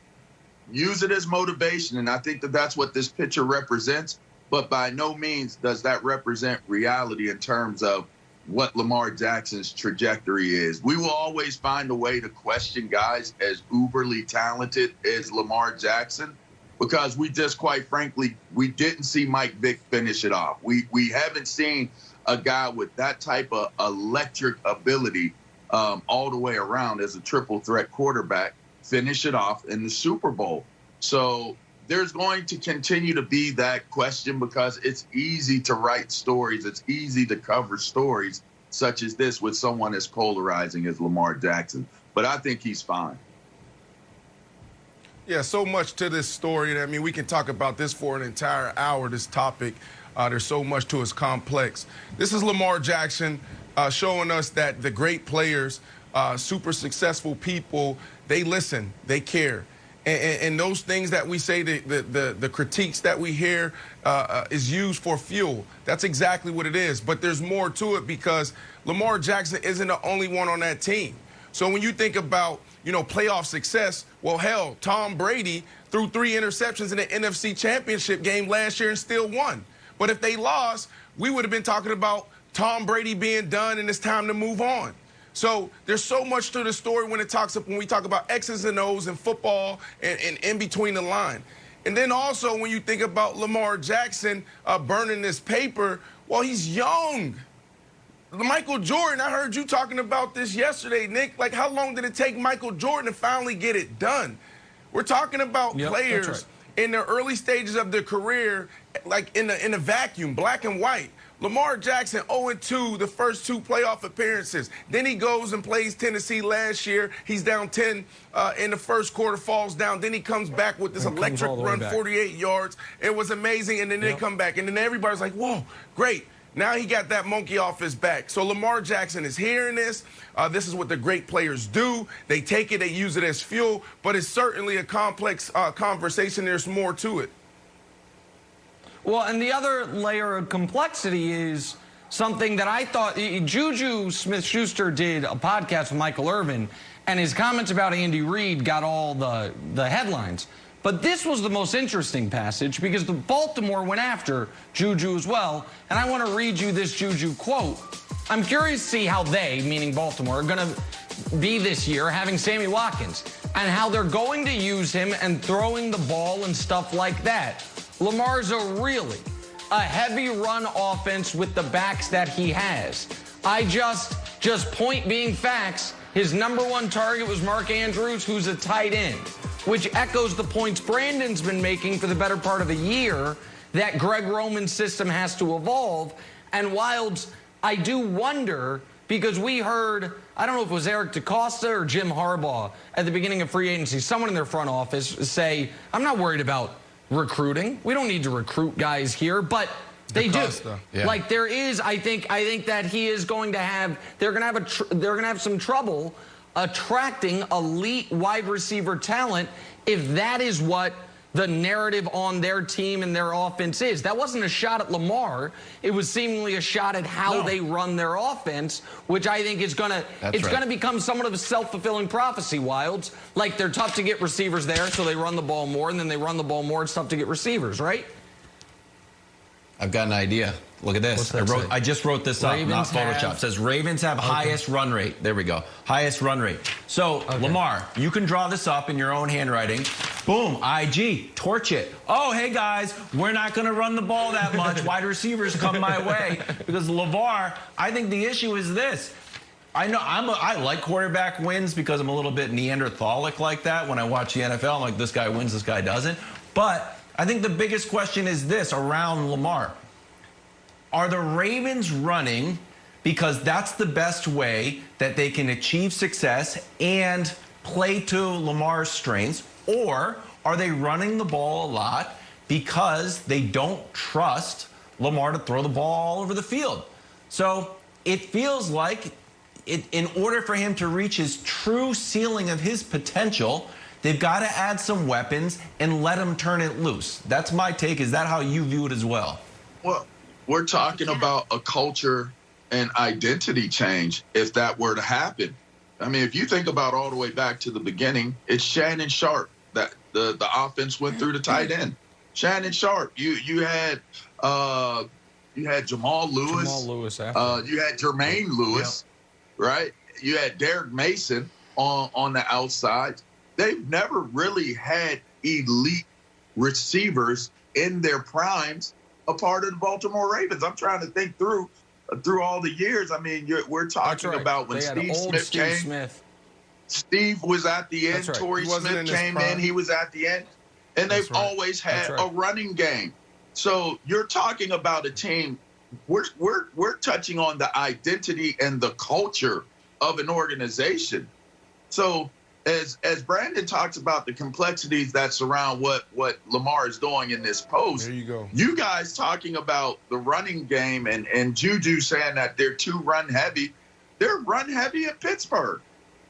use it as motivation. And I think that that's what this picture represents. But by no means does that represent reality in terms of what Lamar Jackson's trajectory is. We will always find a way to question guys as uberly talented as Lamar Jackson because we just, quite frankly, we didn't see Mike Vick finish it off. We haven't seen a guy with that type of electric ability all the way around as a triple threat quarterback, finish it off in the Super Bowl. So there's going to continue to be that question because it's easy to write stories. It's easy to cover stories such as this with someone as polarizing as Lamar Jackson. But I think he's fine. Yeah, so much to this story. I mean, we can talk about this for an entire hour, this topic. There's so much to it. It's complex. This is Lamar Jackson showing us that the great players, super successful people, they listen, they care. And those things that we say, the critiques that we hear is used for fuel. That's exactly what it is. But there's more to it because Lamar Jackson isn't the only one on that team. So when you think about, playoff success, well, hell, Tom Brady threw 3 interceptions in the NFC Championship game last year and still won. But if they lost, we would have been talking about Tom Brady being done and it's time to move on. So there's so much to the story when we talk about X's and O's in football and in between the line. And then also when you think about Lamar Jackson burning this paper, well, he's young. Michael Jordan, I heard you talking about this yesterday, Nick. Like, how long did it take Michael Jordan to finally get it done? We're talking about players in the early stages of their career, like in a vacuum, black and white. Lamar Jackson, 0-2, the first 2 playoff appearances. Then he goes and plays Tennessee last year. He's down 10 in the first quarter, falls down. Then he comes back with this electric run, 48 yards. It was amazing, and then they come back. And then everybody's like, whoa, great. Now he got that monkey off his back. So Lamar Jackson is hearing this. This is what the great players do. They take it, they use it as fuel, but it's certainly a complex conversation. There's more to it. Well, and the other layer of complexity is something that I thought JuJu Smith-Schuster did a podcast with Michael Irvin, and his comments about Andy Reid got all the headlines. But this was the most interesting passage because the Baltimore went after JuJu as well. And I want to read you this JuJu quote. I'm curious to see how they, meaning Baltimore, are going to be this year having Sammy Watkins and how they're going to use him and throwing the ball and stuff like that. Lamar's a heavy run offense with the backs that he has. Just point being facts, his #1 target was Mark Andrews, who's a tight end, which echoes the points Brandon's been making for the better part of a year that Greg Roman's system has to evolve. And Wilds, I do wonder, because we heard, I don't know if it was Eric DeCosta or Jim Harbaugh at the beginning of free agency, someone in their front office say, I'm not worried about recruiting. We don't need to recruit guys here, but they do. Yeah. Like there is, I think that he is going to have, they're going to have some trouble attracting elite wide receiver talent if that is what the narrative on their team and their offense is. That wasn't a shot at Lamar. It was seemingly a shot at how they run their offense, which I think is going to become somewhat of a self-fulfilling prophecy, Wilds. Like they're tough to get receivers there, so they run the ball more, and then they run the ball more, it's tough to get receivers, right? I've got an idea. Look at this. I just wrote this up, not Photoshop. It says Ravens have highest run rate. There we go. Highest run rate. So, Lamar, you can draw this up in your own handwriting. Boom, IG, torch it. Oh, hey, guys, we're not going to run the ball that much. Wide receivers come my way. Because LeVar, I think the issue is this. I know I like quarterback wins because I'm a little bit Neanderthalic like that. When I watch the NFL, I'm like, this guy wins, this guy doesn't. But I think the biggest question is this around Lamar. Are the Ravens running because that's the best way that they can achieve success and play to Lamar's strengths? Or are they running the ball a lot because they don't trust Lamar to throw the ball all over the field? So it feels like in order for him to reach his true ceiling of his potential, they've got to add some weapons and let him turn it loose. That's my take. Is that how you view it as well? Well, we're talking about a culture and identity change if that were to happen. I mean, if you think about all the way back to the beginning, it's Shannon Sharp that the offense went through the tight end. Shannon Sharp. You had Jamal Lewis. You had Jermaine Lewis, right? You had Derek Mason on the outside. They've never really had elite receivers in their primes a part of the Baltimore Ravens. I'm trying to think through through all the years. I mean, we're talking about when Steve Smith came. Steve was at the end. Right. Torrey Smith came in. He was at the end. And they've always had a running game. So you're talking about a team. We're touching on the identity and the culture of an organization. So as Brandon talks about the complexities that surround what Lamar is doing in this post, there you go. You guys talking about the running game and JuJu saying that they're too run heavy. They're run heavy in Pittsburgh.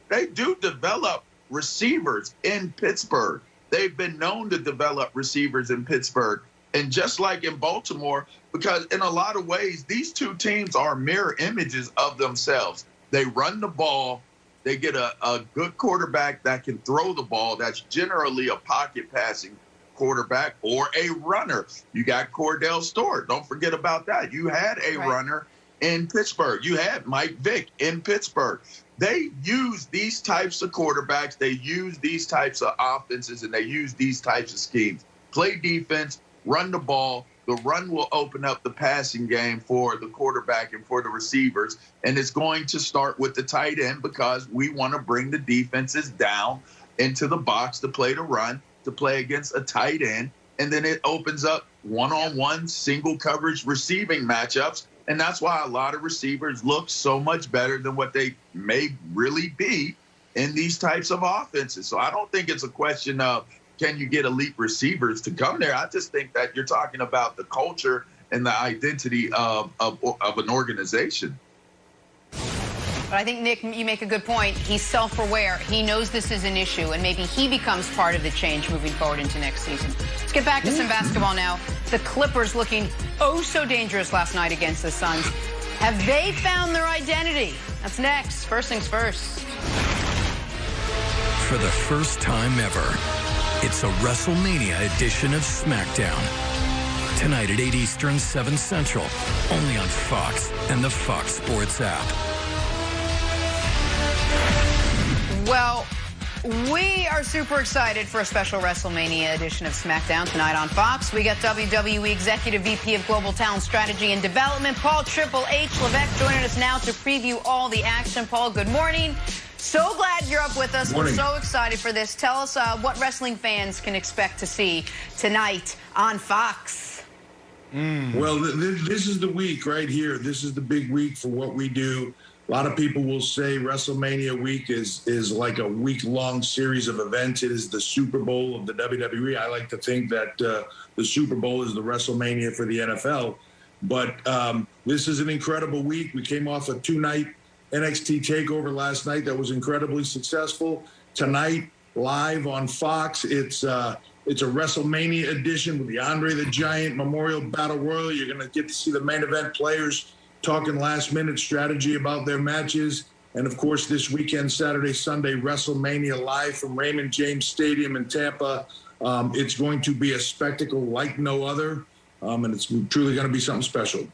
They do develop receivers in Pittsburgh. They've been known to develop receivers in Pittsburgh. And just like in Baltimore, because in a lot of ways, these two teams are mirror images of themselves. They run the ball. They get a good quarterback that can throw the ball. That's generally a pocket passing quarterback or a runner. You got Cordell Stewart. Don't forget about that. You had a runner in Pittsburgh. You had Mike Vick in Pittsburgh. They use these types of quarterbacks. They use these types of offenses, and they use these types of schemes. Play defense, run the ball. The run will open up the passing game for the quarterback and for the receivers. And it's going to start with the tight end because we want to bring the defenses down into the box to play the run, to play against a tight end. And then it opens up one-on-one single coverage receiving matchups. And that's why a lot of receivers look so much better than what they may really be in these types of offenses. So I don't think it's a question of can you get elite receivers to come there. I just think that you're talking about the culture and the identity of an organization. But I think, Nick, you make a good point. He's self-aware. He knows this is an issue, and maybe he becomes part of the change moving forward into next season. Let's get back to some basketball now. The Clippers looking oh so dangerous last night against the Suns. Have they found their identity? That's next. First things first. For the first time ever, it's a WrestleMania edition of SmackDown. Tonight at 8 Eastern, 7 Central, only on Fox and the Fox Sports app. Well, we are super excited for a special WrestleMania edition of SmackDown tonight on Fox. We got WWE Executive VP of Global Talent Strategy and Development, Paul Triple H Levesque, joining us now to preview all the action. Paul, good morning. So glad you're up with us. We're so excited for this. Tell us what wrestling fans can expect to see tonight on Fox. Well, this is the week right here. This is the big week for what we do. A lot of people will say WrestleMania week is like a week-long series of events. It is the Super Bowl of the WWE. I like to think that the Super Bowl is the WrestleMania for the NFL. But this is an incredible week. We came off a 2-night NXT takeover last night that was incredibly successful. Tonight, live on Fox, it's a WrestleMania edition with the Andre the Giant Memorial Battle Royal. You're going to get to see the main event players talking last-minute strategy about their matches. And, of course, this weekend, Saturday, Sunday, WrestleMania live from Raymond James Stadium in Tampa. It's going to be a spectacle like no other, and it's truly going to be something special.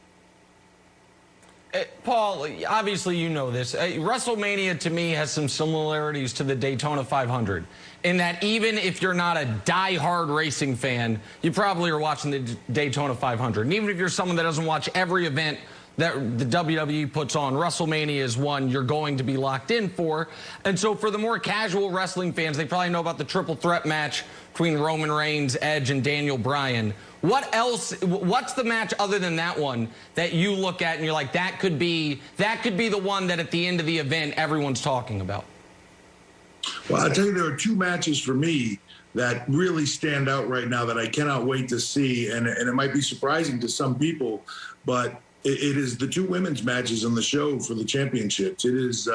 Paul, obviously you know this. WrestleMania, to me, has some similarities to the Daytona 500 in that even if you're not a die-hard racing fan, you probably are watching the Daytona 500. And even if you're someone that doesn't watch every event that the WWE puts on, WrestleMania is one you're going to be locked in for. And so for the more casual wrestling fans, they probably know about the triple threat match between Roman Reigns, Edge, and Daniel Bryan. What else, what's the match other than that one that you look at and you're like, that could be the one that at the end of the event everyone's talking about? Well, I'll tell you, there are two matches for me that really stand out right now that I cannot wait to see. And it might be surprising to some people, but it is the two women's matches on the show for the championships. It is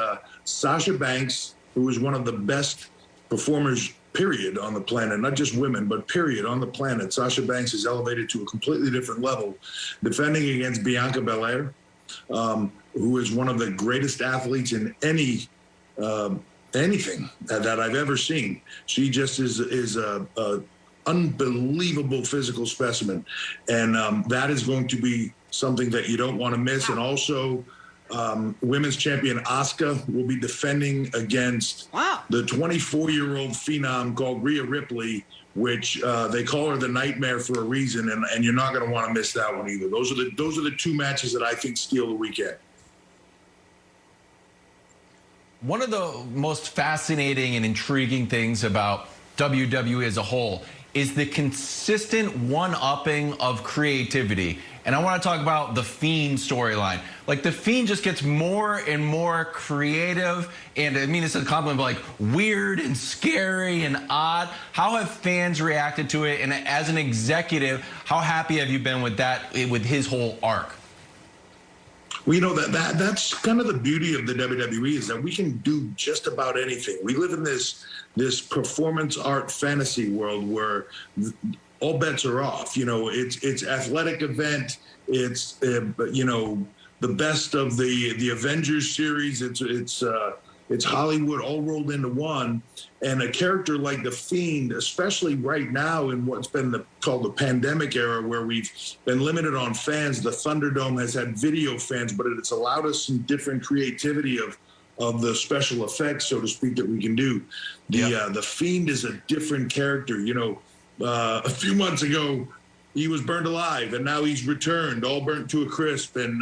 Sasha Banks, who is one of the best performers, period, on the planet, not just women, but period, on the planet. Sasha Banks is elevated to a completely different level, defending against Bianca Belair, who is one of the greatest athletes in anything that I've ever seen. She just is a unbelievable physical specimen, and that is going to be something that you don't want to miss. And also, women's champion Asuka will be defending against the 24-year-old phenom called Rhea Ripley, which they call her the Nightmare for a reason, and you're not going to want to miss that one either. Those are the two matches that I think steal the weekend. One of the most fascinating and intriguing things about WWE as a whole is the consistent one-upping of creativity. And I want to talk about the Fiend storyline. Like, the Fiend just gets more and more creative, and I mean, it's a compliment, but like weird and scary and odd. How have fans reacted to it? And as an executive, how happy have you been with that, with his whole arc? Well, you know, that's kind of the beauty of the WWE, is that we can do just about anything. We live in this performance art fantasy world where all bets are off. You know, it's athletic event. It's you know, the best of the Avengers series. It's Hollywood all rolled into one. And a character like the Fiend, especially right now in what's been called the pandemic era, where we've been limited on fans. The Thunderdome has had video fans, but it's allowed us some different creativity of the special effects, so to speak, that we can do. The Fiend is a different character. You know, a few months ago, he was burned alive, and now he's returned, all burnt to a crisp. And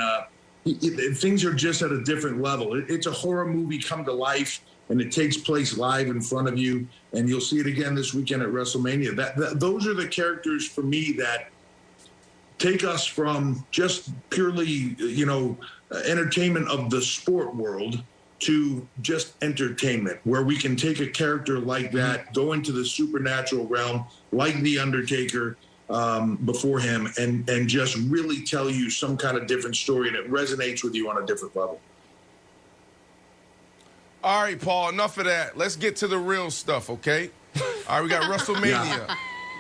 things are just at a different level. It's a horror movie come to life, and it takes place live in front of you, and you'll see it again this weekend at WrestleMania. Those are the characters for me that take us from just purely, you know, entertainment of the sport world to just entertainment, where we can take a character like that, go into the supernatural realm, like The Undertaker before him, and just really tell you some kind of different story, and it resonates with you on a different level. All right, Paul, enough of that. Let's get to the real stuff, okay? All right, we got WrestleMania. Yeah.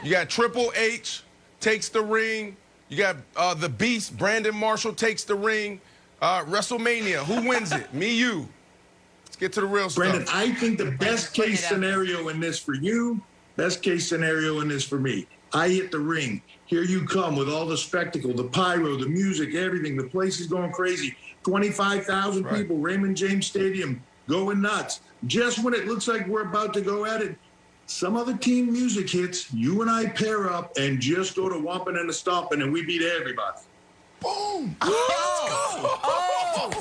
You got Triple H takes the ring. You got the Beast, Brandon Marshall, takes the ring. WrestleMania, who wins it? Me, you. Let's get to the real Brandon, stuff. I think the best case scenario in this for you, best case scenario in this for me. I hit the ring. Here you come with all the spectacle, the pyro, the music, everything. The place is going crazy. 25,000 people, Raymond James Stadium, going nuts. Just when it looks like we're about to go at it, some other team music hits, you and I pair up and just go to whomping and a stomping, and we beat everybody. Boom! Oh,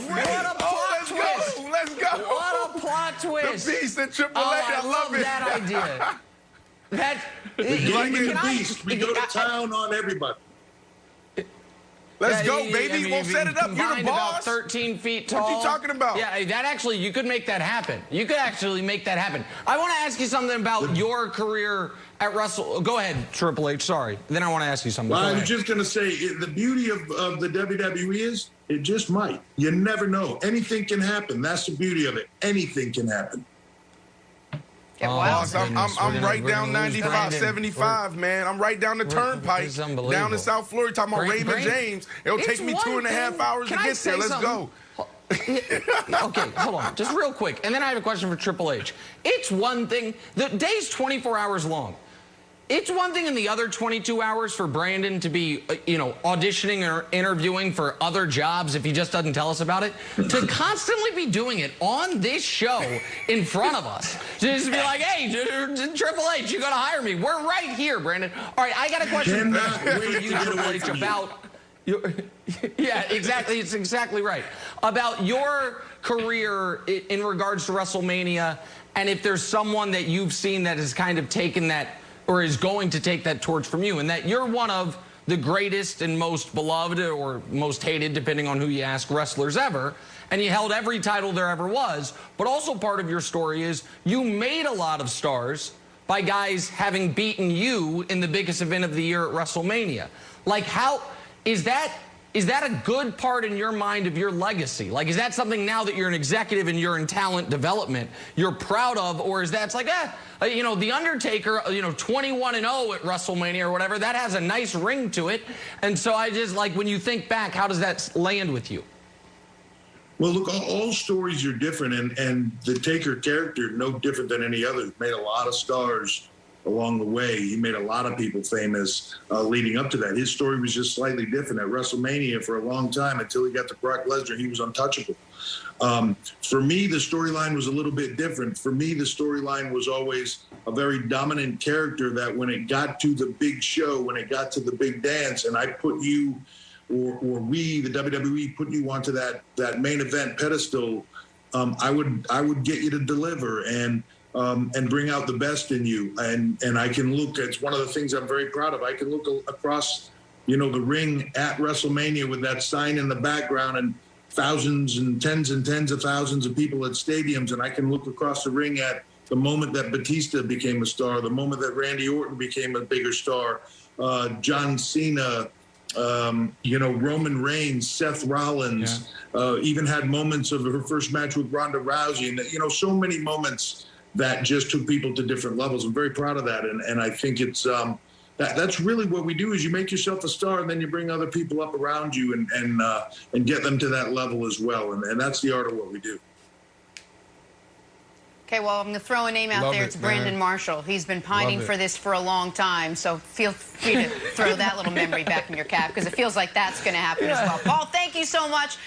what a plot twist! Let's go! What a plot twist! The Beast and Triple H, I love it. that idea. The game of the Beast. We go to town on everybody. Let's go, baby. We'll set it up. You're the boss. About 13 feet tall. What you talking about? Yeah, that actually, you could make that happen. You could actually make that happen. I want to ask you something about your career at Go ahead, Triple H. Sorry. Then I want to ask you something. Well, I was just going to say, the beauty of the WWE is it just might. You never know. Anything can happen. That's the beauty of it. Anything can happen. Boss, I'm right down 95, 75, man. I'm right down the turnpike, down in South Florida, talking about Raymond James. It'll take me 2.5 hours to get there. Let's go. Okay, hold on. Just real quick. And then I have a question for Triple H. It's one thing. The day's 24 hours long. It's one thing in the other 22 hours for Brandon to be, auditioning or interviewing for other jobs if he just doesn't tell us about it. To constantly be doing it on this show in front of us. To just be like, hey, Triple H, you got to hire me. We're right here, Brandon. All right, I got a question for you, Triple H, about... Yeah, exactly. It's exactly right. About your career in regards to WrestleMania, and if there's someone that you've seen that has kind of taken that, or is going to take that torch from you, and that you're one of the greatest and most beloved or most hated, depending on who you ask, wrestlers ever, and you held every title there ever was. But also part of your story is you made a lot of stars by guys having beaten you in the biggest event of the year at WrestleMania. Like, how is that a good part in your mind of your legacy? Like, is that something now that you're an executive and you're in talent development you're proud of, or is that it's like, The Undertaker, 21-0 at WrestleMania or whatever, that has a nice ring to it. And so I just, like, when you think back, how does that land with you? Well, look, all stories are different, and the Taker character, no different than any other, made a lot of stars along the way. He made a lot of people famous leading up to that. His story was just slightly different. At WrestleMania, for a long time, until he got to Brock Lesnar, he was untouchable. For me, the storyline was a little bit different. For me, the storyline was always a very dominant character that when it got to the big show, when it got to the big dance, and I put you, or we, the WWE, put you onto that main event pedestal, I would get you to deliver and bring out the best in you. And I can look, it's one of the things I'm very proud of. I can look across, the ring at WrestleMania with that sign in the background and thousands and tens of thousands of people at stadiums. And I can look across the ring at the moment that Batista became a star, the moment that Randy Orton became a bigger star, John Cena, Roman Reigns, Seth Rollins, even had moments of her first match with Ronda Rousey, and so many moments that just took people to different levels. I'm very proud of that, and I think it's that's really what we do: is you make yourself a star, and then you bring other people up around you and get them to that level as well, and that's the art of what we do. Okay, well, I'm going to throw a name out there. It's Brandon Marshall. He's been pining for this for a long time, so feel free to throw that little memory back in your cap, because it feels like that's going to happen as well. Paul, thank you so much.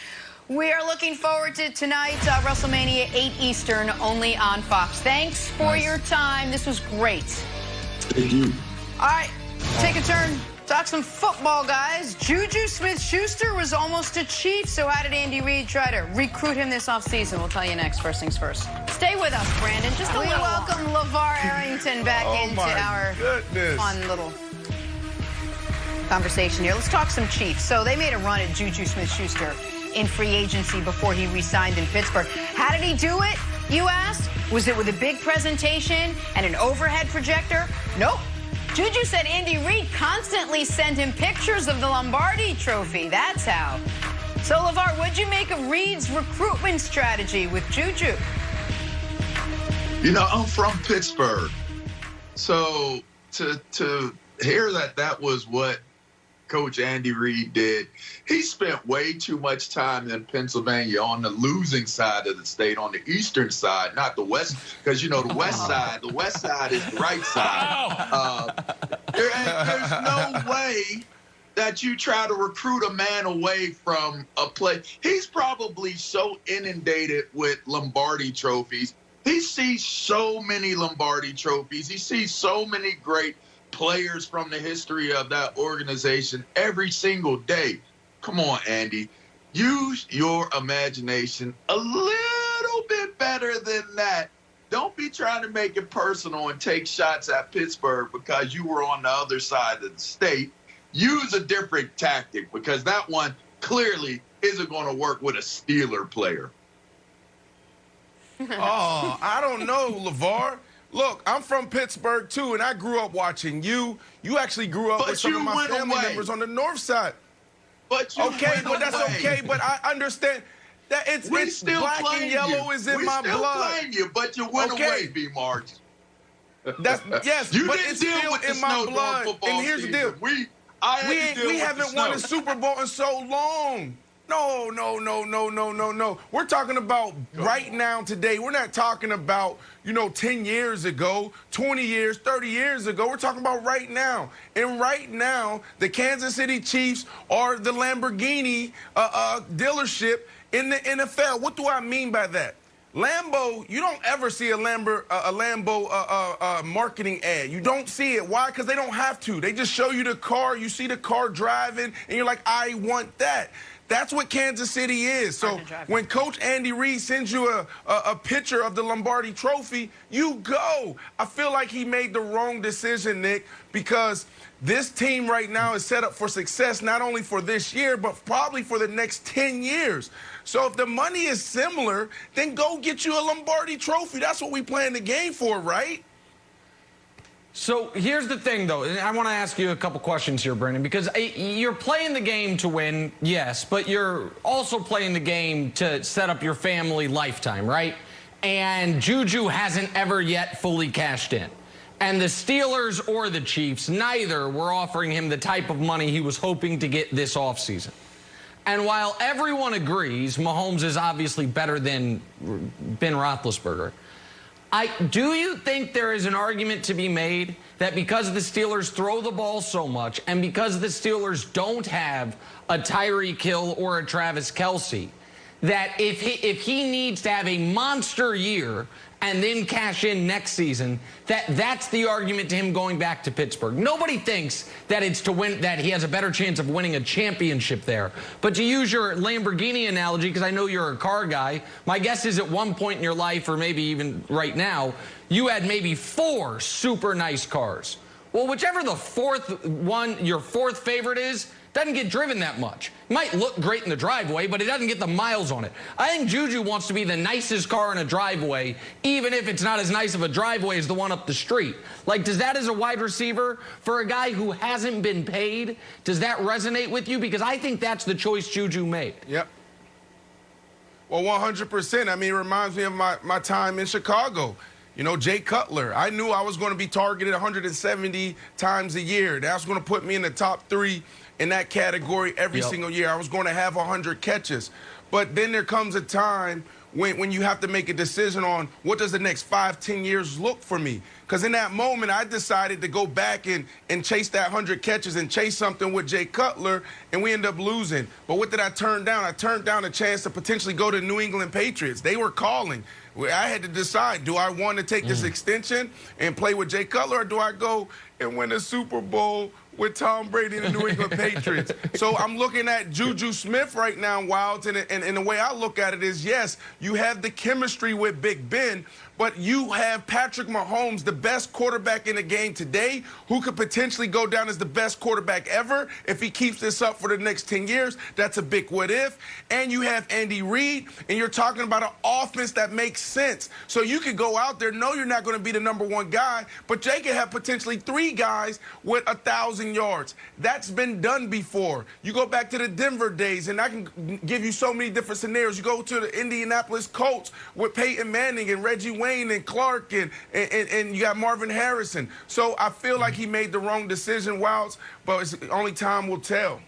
We are looking forward to tonight, WrestleMania 8 Eastern, only on Fox. Thanks for your time. This was great. Thank you. All right, take a turn. Talk some football, guys. JuJu Smith-Schuster was almost a Chief, so how did Andy Reid try to recruit him this offseason? We'll tell you next. First things first. Stay with us, Brandon. Just a little. We welcome LeVar Arrington back into our fun little conversation here. Let's talk some Chiefs. So they made a run at JuJu Smith-Schuster in free agency before he re-signed in Pittsburgh. How did he do it, you asked? Was it with a big presentation and an overhead projector? Nope. JuJu said Andy Reid constantly sent him pictures of the Lombardi Trophy. That's how. So, LeVar, what'd you make of Reid's recruitment strategy with JuJu? I'm from Pittsburgh. So to hear that was what Coach Andy Reid did, he spent way too much time in Pennsylvania on the losing side of the state, on the eastern side, not the west, because the west side is the right side. There's no way that you try to recruit a man away from a play. He's probably so inundated with Lombardi trophies. He sees so many Lombardi trophies. He sees so many great players from the history of that organization every single day. Come on, Andy. Use your imagination a little bit better than that. Don't be trying to make it personal and take shots at Pittsburgh because you were on the other side of the state. Use a different tactic, because that one clearly isn't going to work with a Steeler player. Oh, I don't know, LeVar. Look, I'm from Pittsburgh, too, and I grew up watching you. You actually grew up with some of my family members on the north side. But you that's okay. But I understand that it's black and yellow is in my blood. We still claim you, but you went away, B-March. Yes, you but didn't it's deal still with in my blood. And here's the deal. We haven't won a Super Bowl in so long. No. We're talking about right now, today. We're not talking about, 10 years ago, 20 years, 30 years ago. We're talking about right now. And right now, the Kansas City Chiefs are the Lamborghini dealership in the NFL. What do I mean by that? Lambo, you don't ever see a Lambo marketing ad. You don't see it. Why? Because they don't have to. They just show you the car. You see the car driving, and you're like, I want that. That's what Kansas City is. So when Coach Andy Reid sends you a picture of the Lombardi Trophy, you go. I feel like he made the wrong decision, Nick, because this team right now is set up for success not only for this year, but probably for the next 10 years. So if the money is similar, then go get you a Lombardi Trophy. That's what we playing the game for, right? So here's the thing, though. I want to ask you a couple questions here, Brandon, because you're playing the game to win, yes, but you're also playing the game to set up your family lifetime, right? And JuJu hasn't ever yet fully cashed in. And the Steelers or the Chiefs, neither were offering him the type of money he was hoping to get this offseason. And while everyone agrees Mahomes is obviously better than Ben Roethlisberger, Do you think there is an argument to be made that because the Steelers throw the ball so much and because the Steelers don't have a Tyreek Hill or a Travis Kelce, that if he needs to have a monster year and then cash in next season, that's the argument to him going back to Pittsburgh? Nobody thinks that it's to win, that he has a better chance of winning a championship there. But to use your Lamborghini analogy, because I know you're a car guy, my guess is at one point in your life, or maybe even right now, you had maybe 4 super nice cars. Well, whichever the fourth one, your fourth favorite is, doesn't get driven that much. It might look great in the driveway, but it doesn't get the miles on it. I think JuJu wants to be the nicest car in a driveway, even if it's not as nice of a driveway as the one up the street. Like, does that as a wide receiver, for a guy who hasn't been paid, does that resonate with you? Because I think that's the choice JuJu made. Yep. Well, 100%. I mean, it reminds me of my time in Chicago. You know, Jay Cutler. I knew I was going to be targeted 170 times a year. That's going to put me in the top 3 in that category every single year. I was going to have 100 catches. But then there comes a time when you have to make a decision on what does the next 5, 10 years look for me. Because in that moment, I decided to go back and chase that 100 catches and chase something with Jay Cutler, and we end up losing. But what did I turn down? I turned down a chance to potentially go to New England Patriots. They were calling. I had to decide, do I want to take this extension and play with Jay Cutler, or do I go and win a Super Bowl with Tom Brady and the New England Patriots? So I'm looking at JuJu Smith right now, Wilds, and the way I look at it is, yes, you have the chemistry with Big Ben, but you have Patrick Mahomes, the best quarterback in the game today, who could potentially go down as the best quarterback ever if he keeps this up for the next 10 years. That's a big what if. And you have Andy Reid, and you're talking about an offense that makes sense. So you could go out there, know you're not going to be the #1 guy, but Jay could have potentially 3 guys with 1,000 yards. That's been done before. You go back to the Denver days, and I can give you so many different scenarios. You go to the Indianapolis Colts with Peyton Manning and Reggie Wayne and Clark, and you got Marvin Harrison. So I feel like he made the wrong decision, Wilds, but it's only time will tell.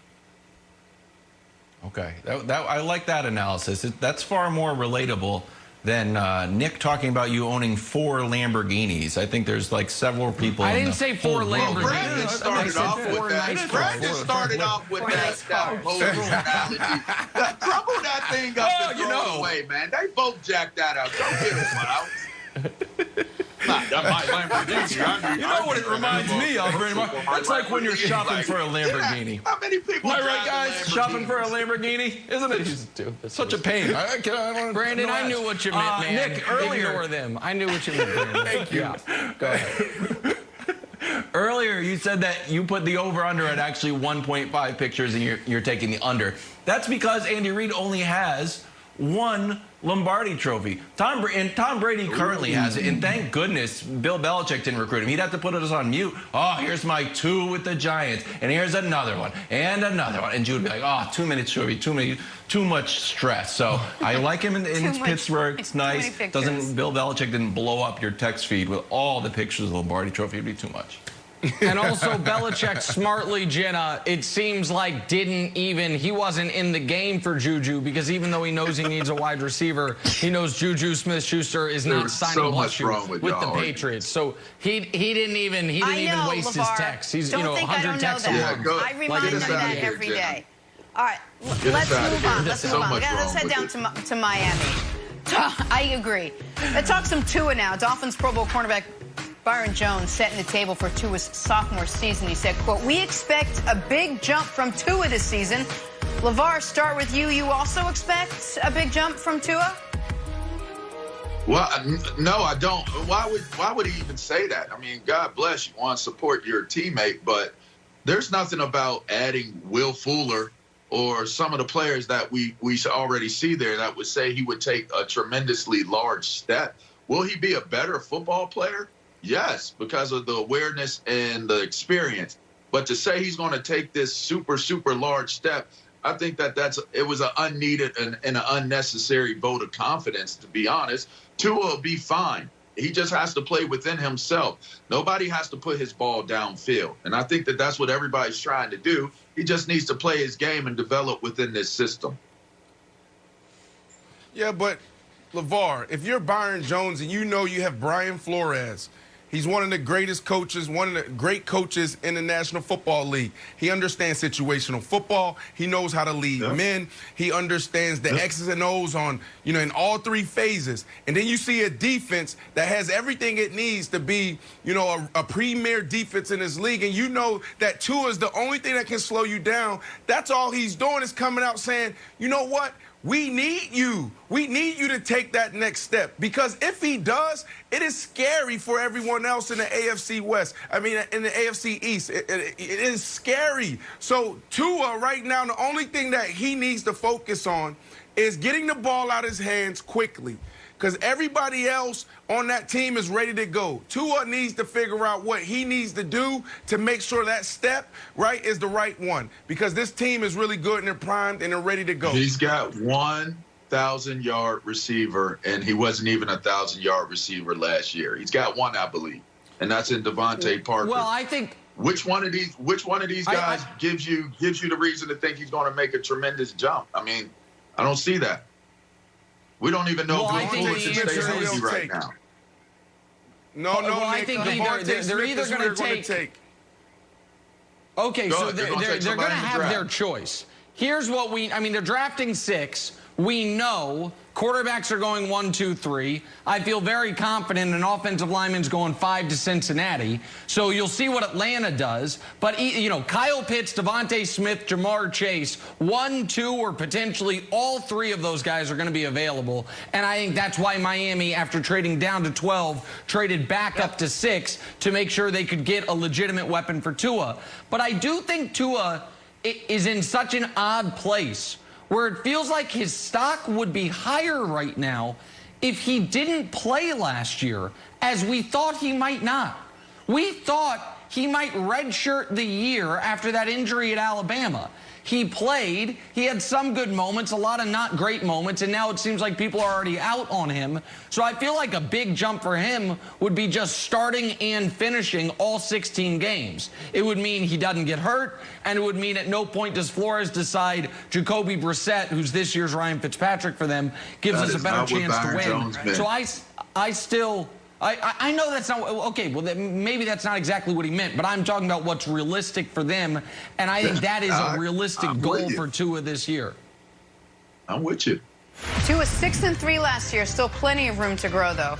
Okay, I like that analysis. That's far more relatable than Nick talking about you owning 4 Lamborghinis. I think there's like several people. I didn't say 4 Lamborghinis. Brandon started off with that. Brandon started off with that whole analogy. Crumble that thing up and throw it away, man. They both jacked that up. Don't get it, Wild. You know what it reminds me of, very much? That's like when you're shopping for a Lamborghini. How many people? Am I right, guys? Shopping for a Lamborghini, isn't it? Such a pain. Brandon, I knew what you meant, man. Nick, earlier. Ignore them. I knew what you meant, Brandon. Thank you. Yeah. Go ahead. Earlier, you said that you put the over-under at actually 1.5 pictures, and you're taking the under. That's because Andy Reid only has 1 Lombardi Trophy. Tom Brady currently has it, and thank goodness Bill Belichick didn't recruit him. He'd have to put us on mute. Oh, here's my 2 with the Giants, and here's another one, and another one. And Jude would be like, oh, 2 minutes, Trophy, too much stress. So I like him in Pittsburgh. It's nice. Bill Belichick didn't blow up your text feed with all the pictures of the Lombardi Trophy. It'd be too much. And also, Belichick smartly, Jenna, it seems like he wasn't in the game for JuJu, because even though he knows he needs a wide receiver, he knows JuJu Smith-Schuster is not signing with the Patriots. So he didn't even waste his text. He's 100 texts a month. I remind him that every day. All right, let's move on. Let's head down to Miami. I agree. Let's talk some Tua now. Dolphins Pro Bowl cornerback Byron Jones setting the table for Tua's sophomore season. He said, quote, "We expect a big jump from Tua this season." LeVar, start with you. You also expect a big jump from Tua? Well, no, I don't. Why would he even say that? I mean, God bless you. Want to support your teammate, but there's nothing about adding Will Fuller or some of the players that we already see there that would say he would take a tremendously large step. Will he be a better football player? Yes, because of the awareness and the experience. But to say he's going to take this super, super large step, I think it was an unneeded and an unnecessary vote of confidence, to be honest. Tua will be fine. He just has to play within himself. Nobody has to put his ball downfield. And I think that's what everybody's trying to do. He just needs to play his game and develop within this system. Yeah, but LeVar, if you're Byron Jones and you know you have Brian Flores, he's one of the greatest coaches, one of the great coaches in the National Football League. He understands situational football. He knows how to lead men. He understands the X's and O's on, in all three phases. And then you see a defense that has everything it needs to be, a premier defense in this league. And you know that Tua is the only thing that can slow you down. That's all he's doing is coming out saying, you know what? We need you. We need you to take that next step. Because if he does, it is scary for everyone else in the AFC West. I mean, in the AFC East. It is scary. So Tua right now, the only thing that he needs to focus on is getting the ball out of his hands quickly. Because everybody else on that team is ready to go. Tua needs to figure out what he needs to do to make sure that step, right, is the right one. Because this team is really good and they're primed and they're ready to go. He's got 1,000-yard receiver, and he wasn't even a 1,000-yard receiver last year. He's got one, I believe, and that's in Devontae Parker. Well, I think which one of these guys gives you the reason to think he's going to make a tremendous jump? I mean, I don't see that. We don't even know if Flores can stay healthy right now. No, I think they're either going to take. Okay, so they're going to have their choice. Here's what they're drafting 6. We know quarterbacks are going 1, 2, 3. I feel very confident an offensive lineman's going 5 to Cincinnati. So you'll see what Atlanta does. But, Kyle Pitts, Devontae Smith, Jamar Chase, 1, 2, or potentially all 3 of those guys are going to be available. And I think that's why Miami, after trading down to 12, traded back up to 6 to make sure they could get a legitimate weapon for Tua. But I do think Tua is in such an odd place where it feels like his stock would be higher right now if he didn't play last year, as we thought he might not. We thought he might redshirt the year after that injury at Alabama. He played, he had some good moments, a lot of not great moments, and now it seems like people are already out on him. So I feel like a big jump for him would be just starting and finishing all 16 games. It would mean he doesn't get hurt, and it would mean at no point does Flores decide Jacoby Brissett, who's this year's Ryan Fitzpatrick for them, gives us a better chance to win. So I know that's not, okay, well, maybe that's not exactly what he meant, but I'm talking about what's realistic for them, and I think that is a realistic goal for Tua this year. I'm with you. Tua 6-3 last year, still plenty of room to grow, though,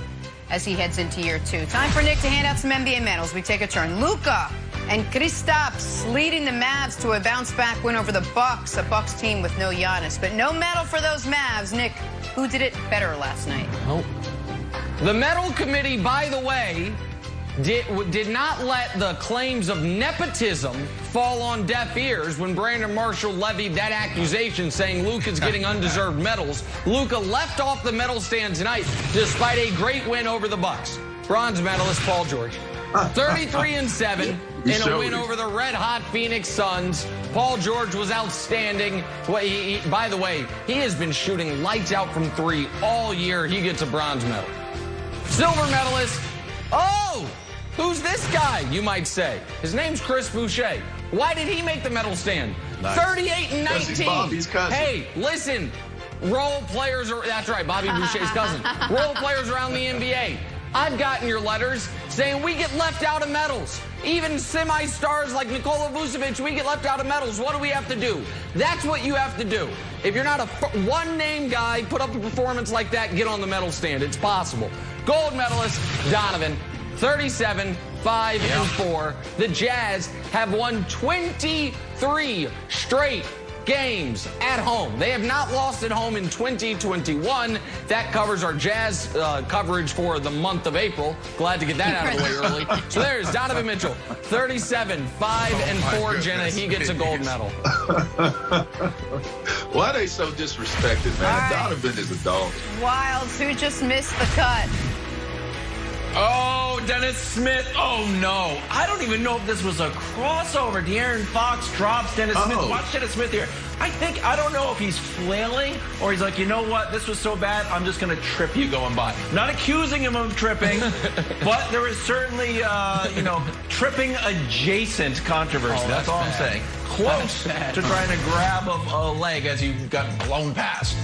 as he heads into year 2. Time for Nick to hand out some NBA medals. We take a turn. Luka and Kristaps leading the Mavs to a bounce-back win over the Bucks, a Bucks team with no Giannis, but no medal for those Mavs. Nick, who did it better last night? Oh. The medal committee, by the way, did not let the claims of nepotism fall on deaf ears when Brandon Marshall levied that accusation saying Luka's getting undeserved medals. Luka left off the medal stand tonight despite a great win over the Bucks. Bronze medalist Paul George. 33-7 in a win over the red-hot Phoenix Suns. Paul George was outstanding. By the way, he has been shooting lights out from 3 all year. He gets a bronze medal. Silver medalist, who's this guy, you might say? His name's Chris Boucher. Why did he make the medal stand? Nice. 38-19. Hey, listen, role players are, that's right, Bobby Boucher's cousin. Role players around the NBA. I've gotten your letters saying we get left out of medals. Even semi-stars like Nikola Vucevic, we get left out of medals. What do we have to do? That's what you have to do. If you're not a one-name guy, put up a performance like that, get on the medal stand. It's possible. Gold medalist, Donovan, 37-5-4. The Jazz have won 23 straight games at home. They have not lost at home in 2021. That covers our Jazz coverage for the month of April. Glad to get that out of the way early. So there's Donovan Mitchell, 37-5-4. Jenna, he gets a gold medal. Why are they so disrespected, man? Right. Donovan is a dog. Wilds, who just missed the cut? Oh, Dennis Smith. Oh, no. I don't even know if this was a crossover. De'Aaron Fox drops Dennis Smith. Watch Dennis Smith here. I don't know if he's flailing or he's like, you know what? This was so bad, I'm just going to trip you going by. Not accusing him of tripping, but there is certainly, tripping adjacent controversy. That's all I'm saying. Close to trying to grab a leg as you got blown past.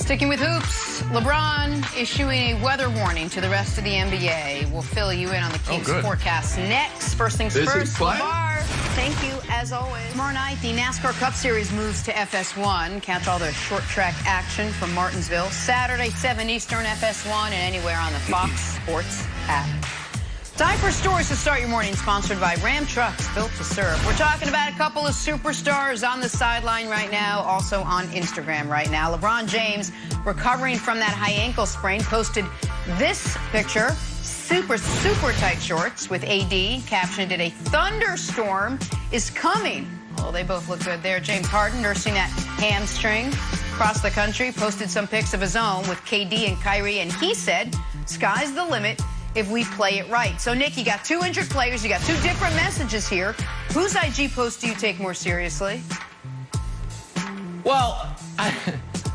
Sticking with hoops, LeBron issuing a weather warning to the rest of the NBA. We'll fill you in on the Kings forecast next. First things first, Lamar, thank you as always. Tomorrow night, the NASCAR Cup Series moves to FS1. Catch all the short track action from Martinsville. Saturday, 7 Eastern, FS1, and anywhere on the Fox Sports app. Time for stories to start your morning, sponsored by Ram Trucks, built to serve. We're talking about a couple of superstars on the sideline right now, also on Instagram right now. LeBron James, recovering from that high ankle sprain, posted this picture. Super tight shorts with AD. Captioned it, "A thunderstorm is coming." Oh, they both look good there. James Harden, nursing that hamstring across the country, posted some pics of his own with KD and Kyrie, and he said, "Sky's the limit if we play it right." So, Nick, you got 2 injured players. You got 2 different messages here. Whose IG post do you take more seriously? Well,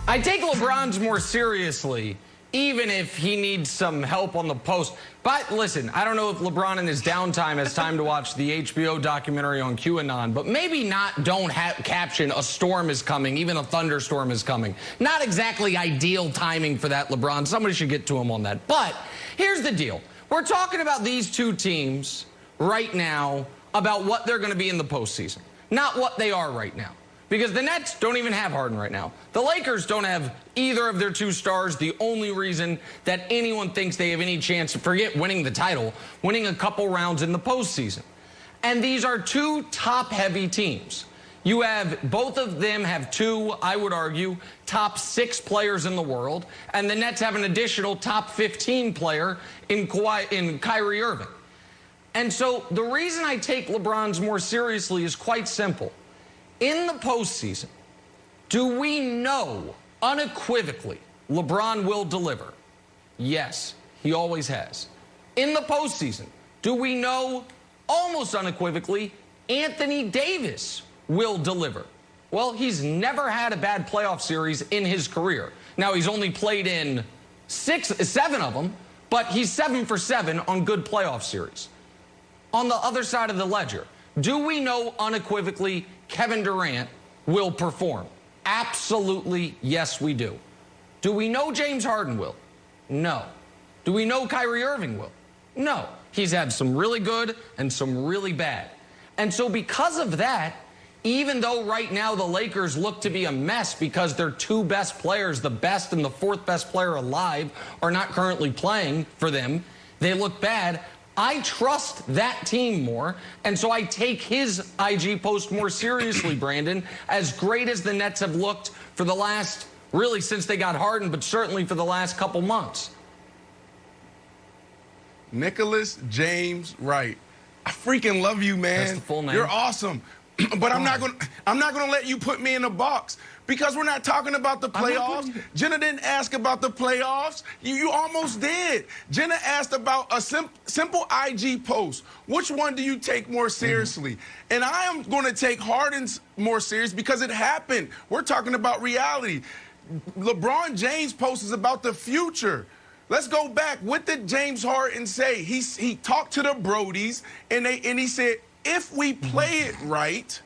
I take LeBron's more seriously, even if he needs some help on the post. But listen, I don't know if LeBron in his downtime has time to watch the HBO documentary on QAnon, but maybe don't caption "a storm is coming," even "a thunderstorm is coming." Not exactly ideal timing for that, LeBron. Somebody should get to him on that. But here's the deal. We're talking about these 2 teams right now, about what they're going to be in the postseason, not what they are right now. Because the Nets don't even have Harden right now. The Lakers don't have either of their 2 stars. The only reason that anyone thinks they have any chance, forget winning the title, winning a couple rounds in the postseason. And these are 2 top-heavy teams. You have, both of them have 2, I would argue, top 6 players in the world, and the Nets have an additional top 15 player in Kyrie Irving. And so the reason I take LeBron's more seriously is quite simple. In the postseason, do we know unequivocally LeBron will deliver? Yes, he always has. In the postseason, do we know almost unequivocally Anthony Davis will deliver? Well, he's never had a bad playoff series in his career. Now, he's only played in 7 of them, but he's 7 for 7 on good playoff series. On the other side of the ledger, do we know unequivocally Kevin Durant will perform? Absolutely, yes, we do. Do we know James Harden will? No. Do we know Kyrie Irving will? No. He's had some really good and some really bad. And so because of that, even though right now the Lakers look to be a mess because their 2 best players, the best and the 4th best player alive, are not currently playing for them, they look bad. I trust that team more, and so I take his IG post more seriously, Brandon, as great as the Nets have looked for the last, really since they got Harden, but certainly for the last couple months. Nicholas James Wright. I freaking love you, man. That's the full name. You're awesome. But I'm not gonna let you put me in a box because we're not talking about the playoffs. Jenna didn't ask about the playoffs. You almost did. Jenna asked about a simple IG post. Which one do you take more seriously? And I am going to take Harden's more serious because it happened. We're talking about reality. LeBron James' post is about the future. Let's go back. What did James Harden say? He talked to the Brodies and he said, if we play it right,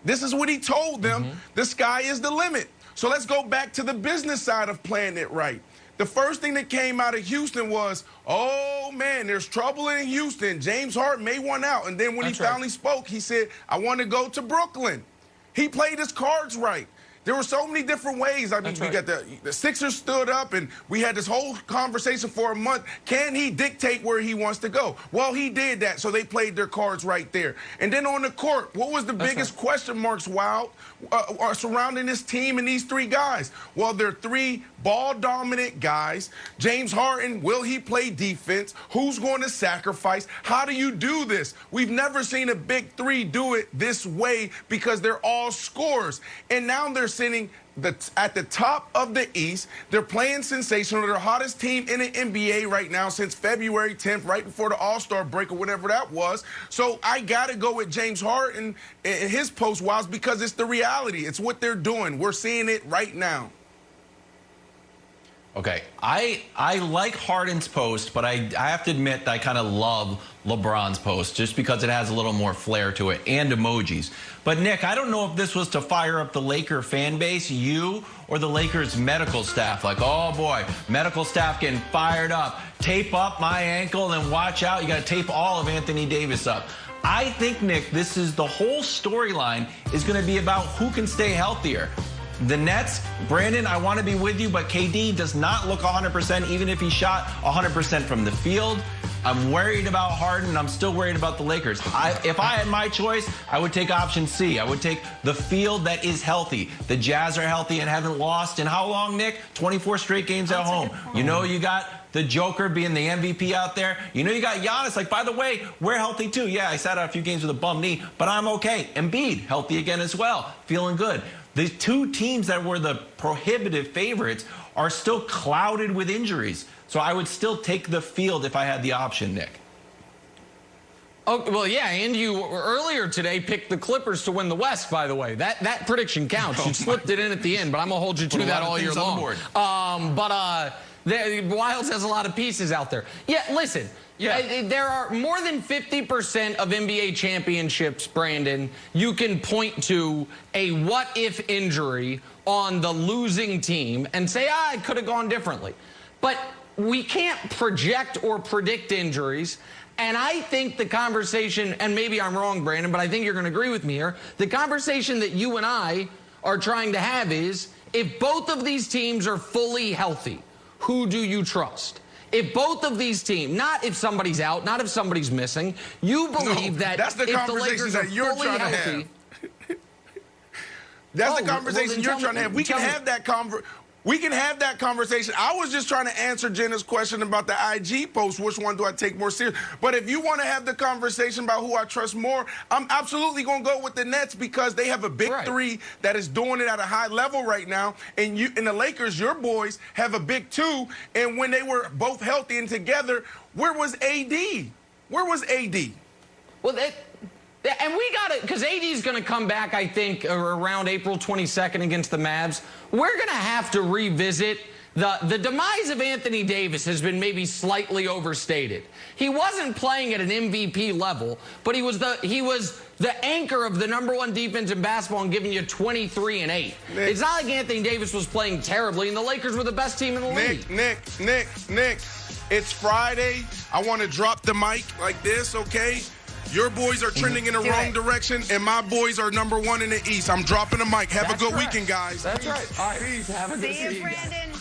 this is what he told them, the sky is the limit. So let's go back to the business side of playing it right. The first thing that came out of Houston was, oh, man, there's trouble in Houston. James Harden may want out. And then when he finally spoke, he said, I want to go to Brooklyn. He played his cards right. There were so many different ways. I mean, we got the Sixers stood up, and we had this whole conversation for a month. Can he dictate where he wants to go? Well, he did that, so they played their cards right there. And then on the court, what was the biggest question marks, surrounding this team and these 3 guys? Well, they're 3 ball-dominant guys. James Harden, will he play defense? Who's going to sacrifice? How do you do this? We've never seen a big 3 do it this way because they're all scorers. And now they're sitting at the top of the East. They're playing sensational. They're the hottest team in the NBA right now since February 10th, right before the All-Star break or whatever that was. So I got to go with James Harden and his post-wise because it's the reality. It's what they're doing. We're seeing it right now. Okay, I like Harden's post, but I have to admit that I kind of love LeBron's post just because it has a little more flair to it and emojis. But Nick, I don't know if this was to fire up the Laker fan base, you or the Lakers medical staff. Like, oh boy, medical staff getting fired up. Tape up my ankle and watch out. You got to tape all of Anthony Davis up. I think, Nick, this is the whole storyline is going to be about who can stay healthier. The Nets, Brandon, I want to be with you, but KD does not look 100%, even if he shot 100% from the field. I'm worried about Harden, and I'm still worried about the Lakers. If I had my choice, I would take option C. I would take the field that is healthy. The Jazz are healthy and haven't lost in how long, Nick? 24 straight games at home. You know you got the Joker being the MVP out there. You know you got Giannis. Like, by the way, we're healthy too. Yeah, I sat out a few games with a bum knee, but I'm okay. Embiid, healthy again as well. Feeling good. The two teams that were the prohibitive favorites are still clouded with injuries. So I would still take the field if I had the option, Nick. Oh, well, yeah, and you earlier today picked the Clippers to win the West, by the way. That prediction counts. You slipped it in at the end, but I'm going to hold you to that all year long. The Wilds has a lot of pieces out there. Yeah, listen. Yeah. There are more than 50% of NBA championships, Brandon, you can point to a what-if injury on the losing team and say, it could have gone differently. But we can't project or predict injuries. And I think the conversation, and maybe I'm wrong, Brandon, but I think you're going to agree with me here, the conversation that you and I are trying to have is, if both of these teams are fully healthy, who do you trust? If both of these teams, not if somebody's out, not if somebody's missing, you believe that that's the if the Lakers are fully healthy. That's the conversation you're trying to have. We can have that conversation. I was just trying to answer Jenna's question about the IG post. Which one do I take more serious? But if you want to have the conversation about who I trust more, I'm absolutely going to go with the Nets because they have a big three that is doing it at a high level right now. And the Lakers, your boys, have a big two. And when they were both healthy and together, where was AD? Where was AD? Well, and we got it, because AD is going to come back, I think, around April 22nd against the Mavs. We're going to have to revisit the demise of Anthony Davis has been maybe slightly overstated. He wasn't playing at an MVP level, but he was the anchor of the #1 defense in basketball and giving you 23 and 8. It's not like Anthony Davis was playing terribly, and the Lakers were the best team in the league. Nick, it's Friday. I want to drop the mic like this, okay? Your boys are trending in the wrong direction, and my boys are #1 in the East. I'm dropping the mic. Have a good weekend, guys. That's right. All right. Peace. See you, Brandon.